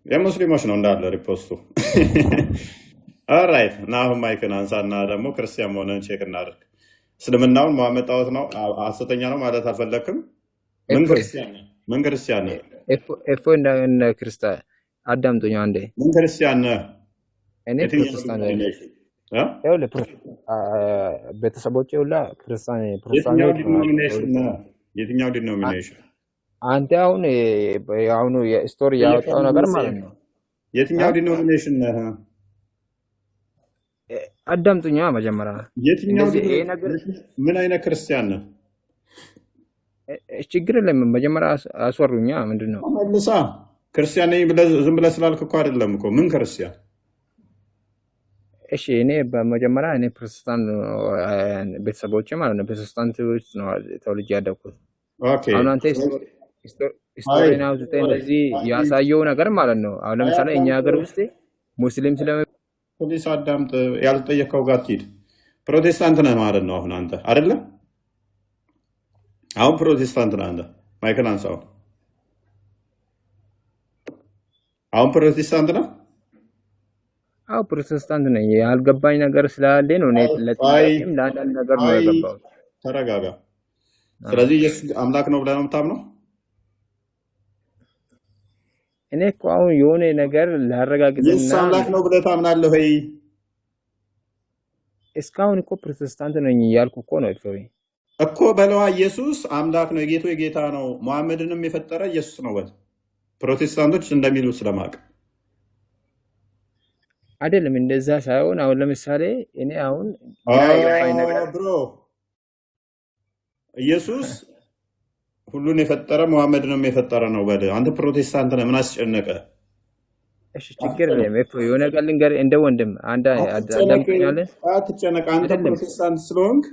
[SPEAKER 2] የሙስሊሞች ነው እንዳለ ሪፖስቱ። ኦልራይት እና አሁን ማይክን አንሳና ደግሞ ክርስቲያን መሆንን ቼክ እናደርግ። እስልምናውን መሐመድ ጣዖት ነው ሐሰተኛ ነው ማለት አልፈለክም? ምን ክርስቲያን ነህ?
[SPEAKER 11] እፎይ እና ክርስቲያን አዳምጡኝ አንዴ።
[SPEAKER 2] ምን ክርስቲያን ነህ?
[SPEAKER 11] እኔ ፕሮቴስታንት ነኝ። ይኸውልህ ቤተሰቦቼ ሁላ ክርስቲያን
[SPEAKER 2] የትኛው ዲኖሚኔሽን?
[SPEAKER 11] አንተ አሁን የስቶሪ ያወጣው ነገር ማለት ነው።
[SPEAKER 2] የትኛው ዲኖሚኔሽን ነህ?
[SPEAKER 11] አዳምጡኛ መጀመሪያ።
[SPEAKER 2] የትኛው ምን አይነት ክርስቲያን ነህ?
[SPEAKER 11] ችግር የለም መጀመሪያ አስወሩኛ። ምንድን ነው
[SPEAKER 2] መልሳ ክርስቲያን ነኝ ብለህ ዝም ብለህ ስላልክ እኮ አይደለም እኮ። ምን ክርስቲያን?
[SPEAKER 11] እሺ እኔ በመጀመሪያ እኔ ፕሮቴስታንት ቤተሰቦቼ ማለት ነው ፕሮቴስታንት ውስጥ ነው ተወልጄ ያደግኩት። አሁን አንተ ስቶሪና ውስጥ እንደዚህ ያሳየው ነገር ማለት ነው። አሁን ለምሳሌ እኛ ሀገር ውስጥ ሙስሊም
[SPEAKER 2] ፖሊስ አዳምጥ። ያልጠየቀው ጋር ትሂድ። ፕሮቴስታንት ነህ ማለት ነው አሁን አንተ አይደለ? አሁን ፕሮቴስታንት ነህ አንተ። ማይክል አንሳው። አሁን ፕሮቴስታንት ነህ?
[SPEAKER 11] አዎ ፕሮቴስታንት ነኝ። ያልገባኝ ነገር ስላለ ነው እኔ ለጥያቄም ለአንዳንድ ነገር ነው የገባሁት።
[SPEAKER 2] ተረጋጋ። ስለዚህ ኢየሱስ አምላክ ነው ብለህ ነው የምታምነው?
[SPEAKER 11] እኔ እኮ አሁን የሆነ ነገር ላረጋግጥና
[SPEAKER 2] ኢየሱስ አምላክ ነው ብለህ ታምናለህ ወይ?
[SPEAKER 11] እስካሁን እኮ ፕሮቴስታንት ነኝ እያልኩ እኮ ነው
[SPEAKER 2] እኮ በለዋ። ኢየሱስ አምላክ ነው፣ የጌቶ የጌታ ነው፣ ሙሐመድንም የፈጠረ ኢየሱስ ነው በል። ፕሮቴስታንቶች እንደሚሉ ስለማቅ
[SPEAKER 11] አይደለም እንደዛ ሳይሆን አሁን ለምሳሌ እኔ አሁን
[SPEAKER 2] ብሮ ኢየሱስ ሁሉን የፈጠረ ሙሐመድንም የፈጠረ ነው በል። አንተ ፕሮቴስታንት ነህ፣ ምን አስጨነቀ?
[SPEAKER 11] እሺ ችግር የለም። የሆነ ነገር ልንገር እንደ ወንድም አዳምጠኛለህ።
[SPEAKER 2] አትጨነቅ። አንተ ፕሮቴስታንት ስለሆንክ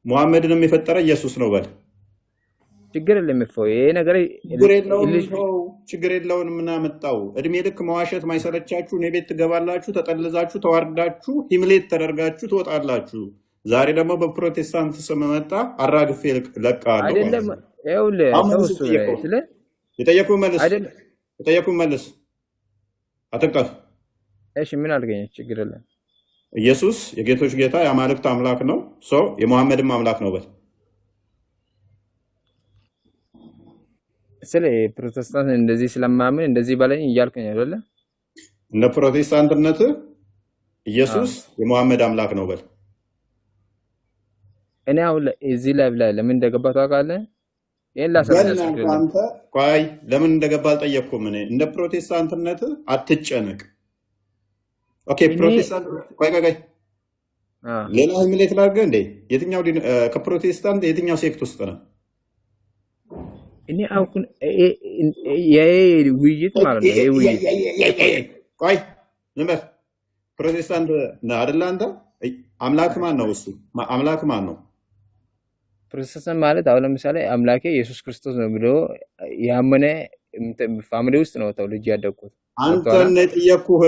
[SPEAKER 2] ሙሐመድንም የፈጠረ ኢየሱስ ነው በል።
[SPEAKER 11] ችግር የለም። ይሄ ነገር
[SPEAKER 2] ችግር የለውም። ምን አመጣው? እድሜ ልክ መዋሸት ማይሰለቻችሁ? እኔ ቤት ትገባላችሁ፣ ተጠልዛችሁ፣ ተዋርዳችሁ፣ ሂምሌት ተደርጋችሁ ትወጣላችሁ። ዛሬ ደግሞ በፕሮቴስታንት ስም መጣ፣ አራግፌ ለቃለሁ።
[SPEAKER 11] አይደለም ይኸውልህ፣
[SPEAKER 2] የጠየኩህን መልስ፣ አትንቀፍ።
[SPEAKER 11] እሺ ምን አልገኝ? ችግር የለም።
[SPEAKER 2] ኢየሱስ የጌቶች ጌታ የአማልክት አምላክ ነው፣ የሙሐመድም አምላክ ነው በል።
[SPEAKER 11] ስለ ፕሮቴስታንት እንደዚህ ስለማምን እንደዚህ በለኝ እያልከኝ አይደለ?
[SPEAKER 2] እንደ ፕሮቴስታንትነት ኢየሱስ የሙሐመድ አምላክ ነው በል።
[SPEAKER 11] እኔ አሁን እዚህ ላይ ለምን እንደገባ ታውቃለህ?
[SPEAKER 2] ቆይ ለምን እንደገባ አልጠየቅኩም። እኔ እንደ ፕሮቴስታንትነት አትጨነቅ። ኦኬ ፕሮቴስታንት ቆይ ሌላ ህምሌት ላድርገህ እንዴ? የትኛው ከፕሮቴስታንት የትኛው ሴክት ውስጥ ነው?
[SPEAKER 11] እኔ አሁን ውይይት ማለት ነው። ይሄ ውይይት
[SPEAKER 2] ቆይ ዝም በል። ፕሮቴስታንት ነህ አይደለ አንተ? አምላክ ማን ነው? እሱ አምላክ ማን ነው?
[SPEAKER 11] ፕሮቴስታንት ማለት አሁን ለምሳሌ አምላኬ ኢየሱስ ክርስቶስ ነው ብሎ ያመነ ፋሚሊ ውስጥ ነው ተወልጄ ያደግኩት።
[SPEAKER 2] አንተን የጠየኩህ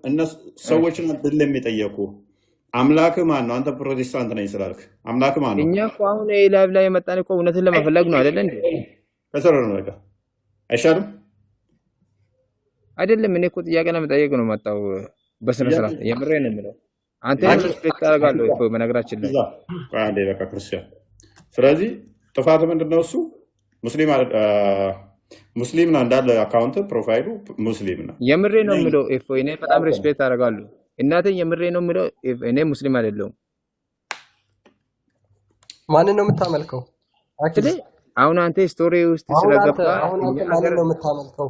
[SPEAKER 2] እነሱ ሰዎችን አይደለም የጠየኩህ። አምላክ ማን ነው? አንተ ፕሮቴስታንት ነኝ ስላልክ አምላክ ማን ነው?
[SPEAKER 11] እኛ እኮ አሁን ላይቭ ላይ የመጣን እኮ እውነትን ለመፈለግ ነው አይደለ እንዴ?
[SPEAKER 2] ከሰረ ነው በቃ አይሻልም?
[SPEAKER 11] አይደለም እኔ እኮ ጥያቄ ለመጠየቅ ነው መጣው በስነ ስርዓት የምሬን ነው የምለው። አንተ ሪስፔክት አደርጋለሁ እኮ በነገራችን ላይ
[SPEAKER 2] ቆይ አንዴ በቃ ክርስቲያን። ስለዚህ ጥፋት ምንድነው? እሱ ሙስሊም ነው እንዳለ አካውንት ፕሮፋይሉ ሙስሊም ነው።
[SPEAKER 11] የምሬ ነው የምለው እኔ በጣም ሪስፔክት አደርጋለሁ። እናቴ የምሬ ነው የምለው እኔ ሙስሊም አይደለሁም።
[SPEAKER 4] ማንን ነው የምታመልከው?
[SPEAKER 11] አክቹሊ አሁን አንተ ስቶሪ ውስጥ ስለገባ
[SPEAKER 4] አሁን አንተ ማንን ነው የምታመልከው?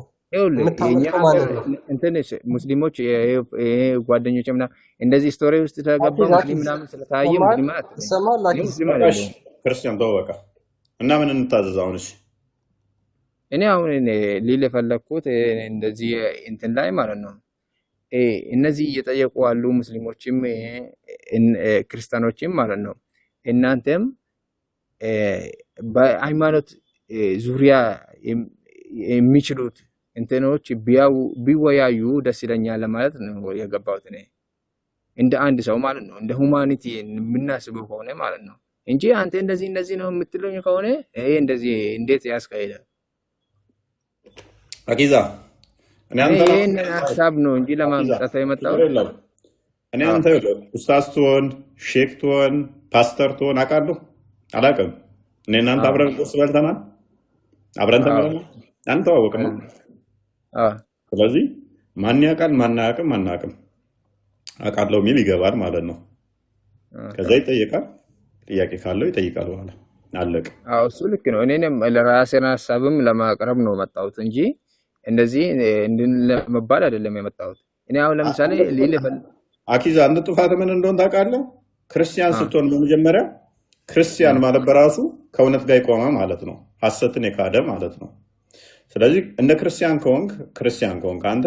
[SPEAKER 11] እንትን ሙስሊሞች ጓደኞች ምናምን እንደዚህ ስቶሪ ውስጥ ስለገባ ሙስሊም ምናምን ስለታየ ሙስሊማት
[SPEAKER 2] ክርስቲያን ተው በቃ። እና ምን እንታዘዝ አሁን? እሺ
[SPEAKER 11] እኔ አሁን ሊል የፈለኩት እንደዚህ እንትን ላይ ማለት ነው እነዚህ እየጠየቁ ያሉ ሙስሊሞችም ክርስቲያኖችም ማለት ነው እናንተም በሃይማኖት ዙሪያ የሚችሉት እንትኖች ቢወያዩ ደስ ይለኛል ለማለት ነው የገባሁት እኔ እንደ አንድ ሰው ማለት ነው። እንደ ሁማኒቲ የምናስበው ከሆነ ማለት ነው እንጂ አንተ እንደዚህ ነው የምትሉኝ ከሆነ ይሄ እንደዚህ እንዴት ያስካሂዳል?
[SPEAKER 2] አቂዛ እኔ አንተ
[SPEAKER 11] ሀሳብ ነው እንጂ ለማምጣት የመጣው
[SPEAKER 2] እኔ አንተ ኡስታዝ ትሆን ሼክ ትሆን ፓስተር ትሆን አውቃለሁ አላውቅም። እኔ እናንተ አብረን ቁርስ በልተናል፣ አብረን ተምረናል፣ አንተዋወቅም። ስለዚህ ማን ያውቃል ማን አያውቅም አናውቅም። አውቃለሁ የሚል ይገባል ማለት ነው። ከዛ ይጠይቃል፣ ጥያቄ ካለው ይጠይቃል። በኋላ አለቀ።
[SPEAKER 11] አዎ እሱ ልክ ነው። እኔንም ለራሴን ሀሳብም ለማቅረብ ነው መጣሁት እንጂ እንደዚህ ለመባል አይደለም የመጣሁት። እኔ አሁን ለምሳሌ
[SPEAKER 2] አኪዛ አንድ ጥፋት ምን እንደሆነ ታውቃለህ? ክርስቲያን ስትሆን በመጀመሪያ ክርስቲያን ማለት በራሱ ከእውነት ጋር የቆመ ማለት ነው፣ ሐሰትን የካደ ማለት ነው። ስለዚህ እንደ ክርስቲያን ከሆንክ አንተ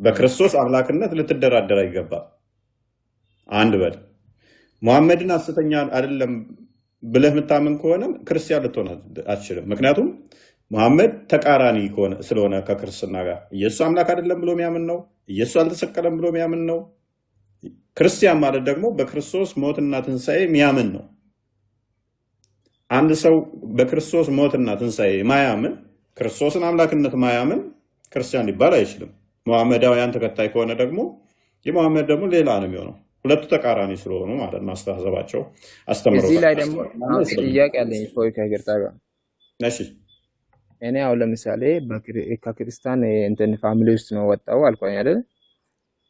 [SPEAKER 2] በክርስቶስ አምላክነት ልትደራደር አይገባም። አንድ በል ሙሐመድን ሐሰተኛ አይደለም ብለህ የምታምን ከሆነ ክርስቲያን ልትሆን አትችልም። ምክንያቱም ሙሐመድ ተቃራኒ ስለሆነ ከክርስትና ጋር ኢየሱስ አምላክ አይደለም ብሎ የሚያምን ነው፣ ኢየሱስ አልተሰቀለም ብሎ የሚያምን ነው። ክርስቲያን ማለት ደግሞ በክርስቶስ ሞትና ትንሣኤ የሚያምን ነው። አንድ ሰው በክርስቶስ ሞትና ትንሣኤ ማያምን ክርስቶስን አምላክነት ማያምን ክርስቲያን ሊባል አይችልም። ሙሐመዳውያን ተከታይ ከሆነ ደግሞ የሙሐመድ ደግሞ ሌላ ነው የሚሆነው። ሁለቱ ተቃራኒ ስለሆኑ ማለት ነው አስተሳሰባቸው አስተምረው።
[SPEAKER 11] እዚህ ላይ ደግሞ ጥያቄ አለኝ ፎይ ከግርታ ጋር
[SPEAKER 2] እሺ።
[SPEAKER 11] እኔ አሁን ለምሳሌ ከክርስቲያን እንትን ፋሚሊ ውስጥ ነው ወጣው አልኳኝ አይደል?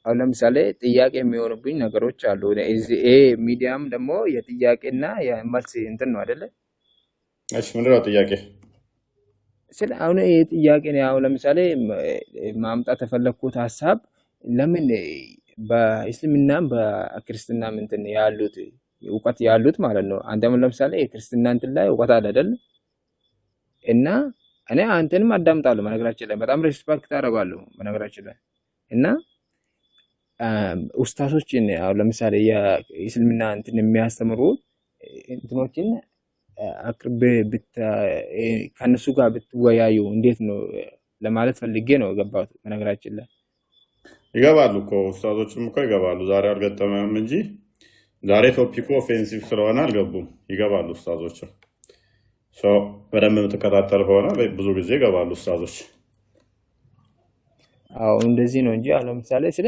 [SPEAKER 11] አሁን ለምሳሌ ጥያቄ የሚሆኑብኝ ነገሮች አሉ። ይሄ ሚዲያም ደግሞ የጥያቄና የመልስ እንትን ነው አይደለ?
[SPEAKER 2] እሺ ምንድነው ጥያቄ?
[SPEAKER 11] ስለ አሁን ይሄ ጥያቄ ነው። አሁን ለምሳሌ ማምጣት ተፈለኩት ሐሳብ ለምን በእስልምናም በክርስትናም እንትን ያሉት እውቀት ያሉት ማለት ነው። አንተም ለምሳሌ የክርስትና እንትን ላይ እውቀት አለ አይደል? እና እኔ አንተንም አዳምጣለሁ በነገራችን ላይ በጣም ሪስፔክት አደርጋለሁ በነገራችን ላይ እና ኡስታዞችን አሁን ለምሳሌ የእስልምና እንትን የሚያስተምሩ እንትኖችን አቅርቤ ከነሱ ጋር ብትወያዩ እንዴት ነው ለማለት ፈልጌ ነው የገባሁት በነገራችን ላይ።
[SPEAKER 2] ይገባሉ እኮ ኡስታዞችም እኮ ይገባሉ። ዛሬ አልገጠመም እንጂ ዛሬ ቶፒኩ ኦፌንሲቭ ስለሆነ አልገቡም። ይገባሉ ኡስታዞችም። በደንብ የምትከታተል ከሆነ ብዙ ጊዜ ይገባሉ ኡስታዞች።
[SPEAKER 11] አዎ እንደዚህ ነው እንጂ አሁን ለምሳሌ ስለ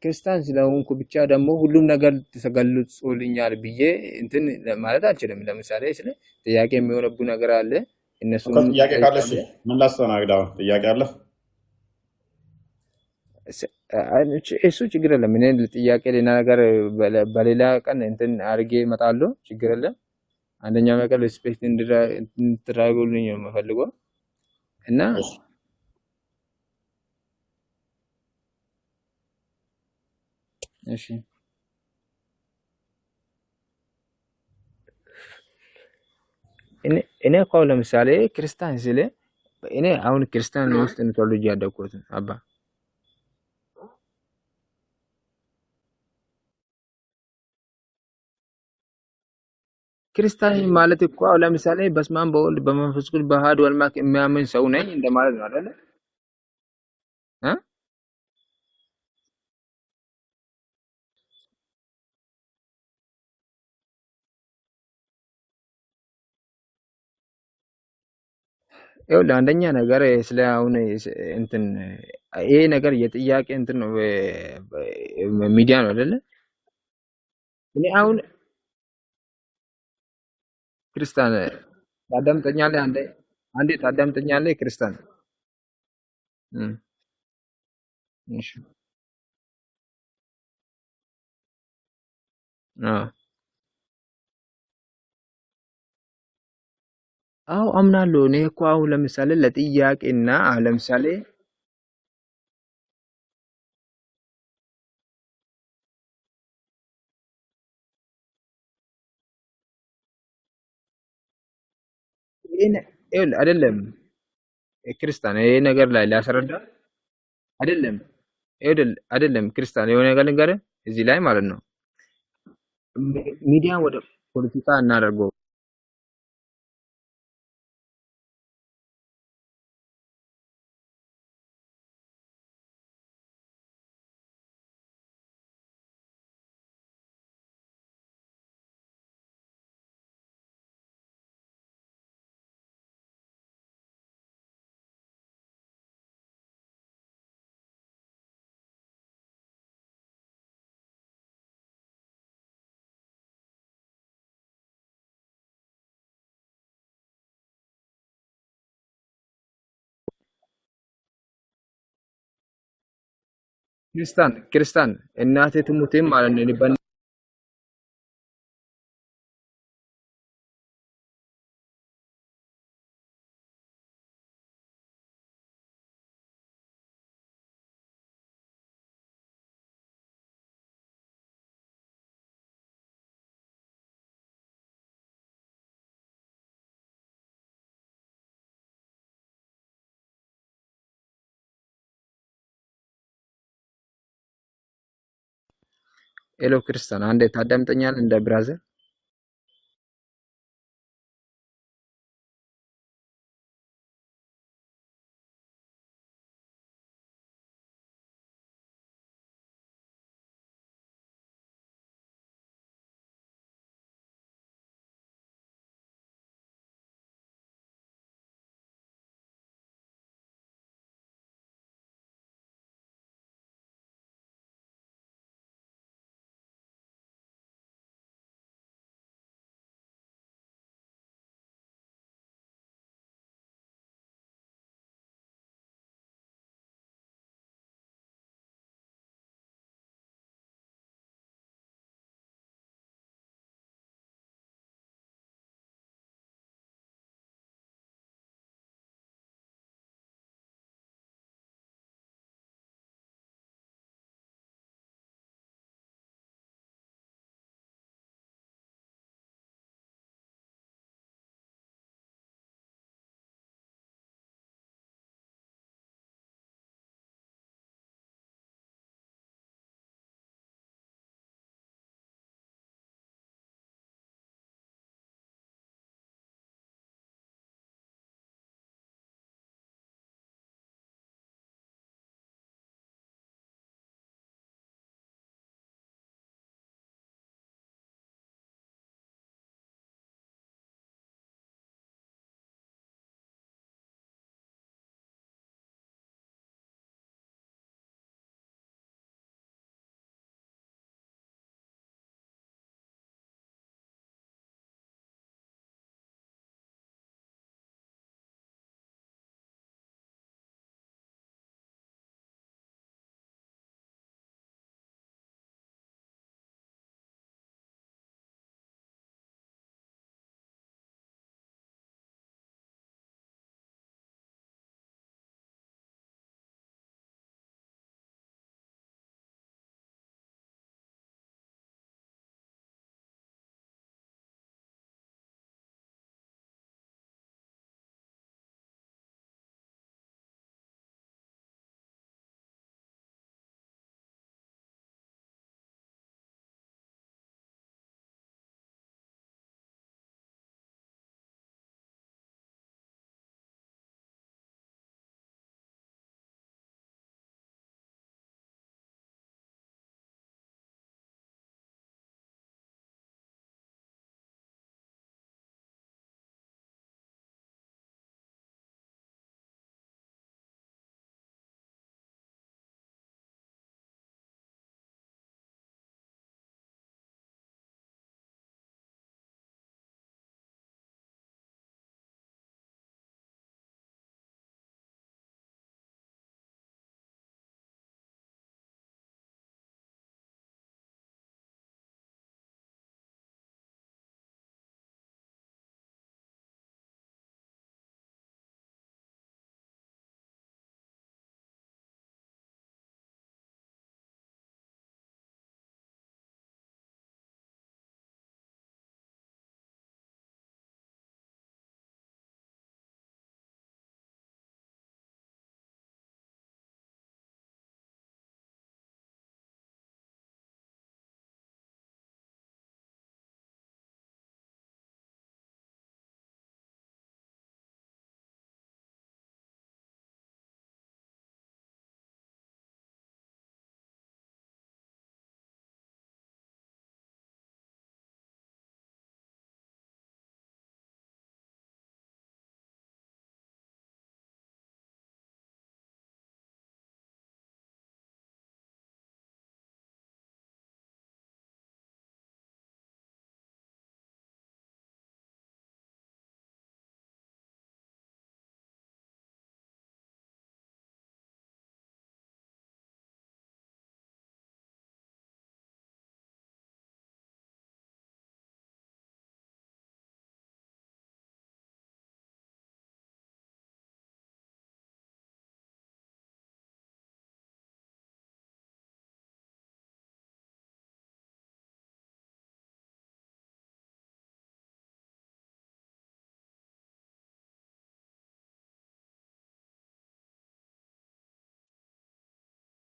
[SPEAKER 11] ክርስቲያን ስለሆንኩ ብቻ ደግሞ ሁሉም ነገር ተገልጾልኛል ብዬ እንትን ማለት አልችልም። ለምሳሌ ስለ ጥያቄ የሚሆነቡ ነገር አለ። እነሱ
[SPEAKER 2] ጥያቄ ካለ ምን ላስተናግድ? አሁን ጥያቄ አለ?
[SPEAKER 11] እሱ ችግር የለም። እኔ ጥያቄ ሌላ ነገር በሌላ ቀን እንትን አድርጌ እመጣለሁ። ችግር የለም። አንደኛው ነገር ሪስፔክት እንድታደርጉልኝ ነው የምፈልገው እና እሺ እኔ እኮ ለምሳሌ ክርስቲያን ስለ እኔ አሁን ክርስቲያን ውስጥ ተወልጄ ያደግኩት አባ ክርስቲያን ማለት እኮ አሁን ለምሳሌ በስመ አብ በወልድ በመንፈስ ቅዱስ በአሐዱ አምላክ የሚያምን ሰው ነኝ እንደማለት ነው አይደለ? እ? ይኸውልህ አንደኛ ነገር ስለ አሁን እንትን ይሄ ነገር የጥያቄ እንትን ነው ሚዲያ ነው አይደለ? እኔ አሁን ክርስቲያን ታዳምጠኛለህ? አንዴ ታዳምጠኛለህ? ክርስቲያን እሺ አዎ አዎ አምናለሁ። እኔ እኮ አሁን ለምሳሌ ለጥያቄና አሁን ለምሳሌ ይኸውልህ አይደለም ክርስቲያን ይሄ ነገር ላይ ሊያስረዳ አይደለም አይደለም ክርስቲያን የሆነ ነገር ልንገርህ እዚህ ላይ ማለት ነው ሚዲያ ወደ ፖለቲካ እናደርገው ክርስቲያን እናቴ ትሙቴም ማለት ነው ሄሎ ክርስቲያን አንዴ ታዳምጠኛለህ እንደ ብራዘር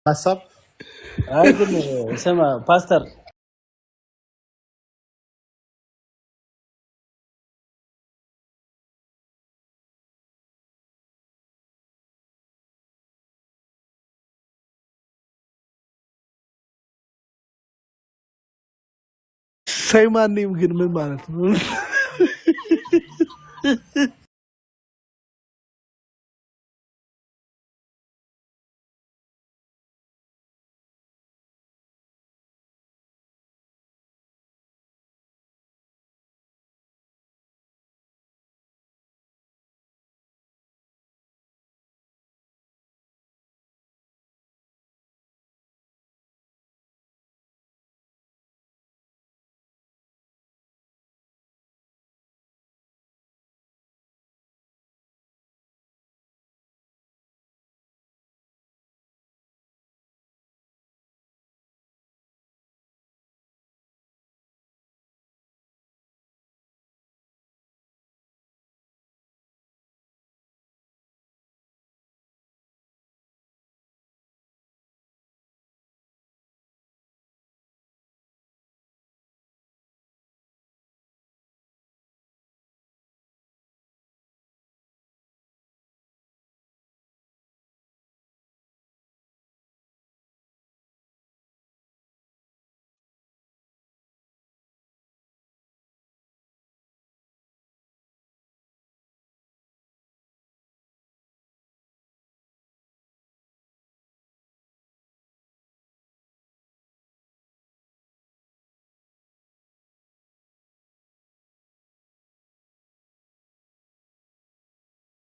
[SPEAKER 2] ሀሳብ
[SPEAKER 14] አይ ግን ስማ ፓስተር
[SPEAKER 13] ሳይማኔም ግን ምን ማለት ነው?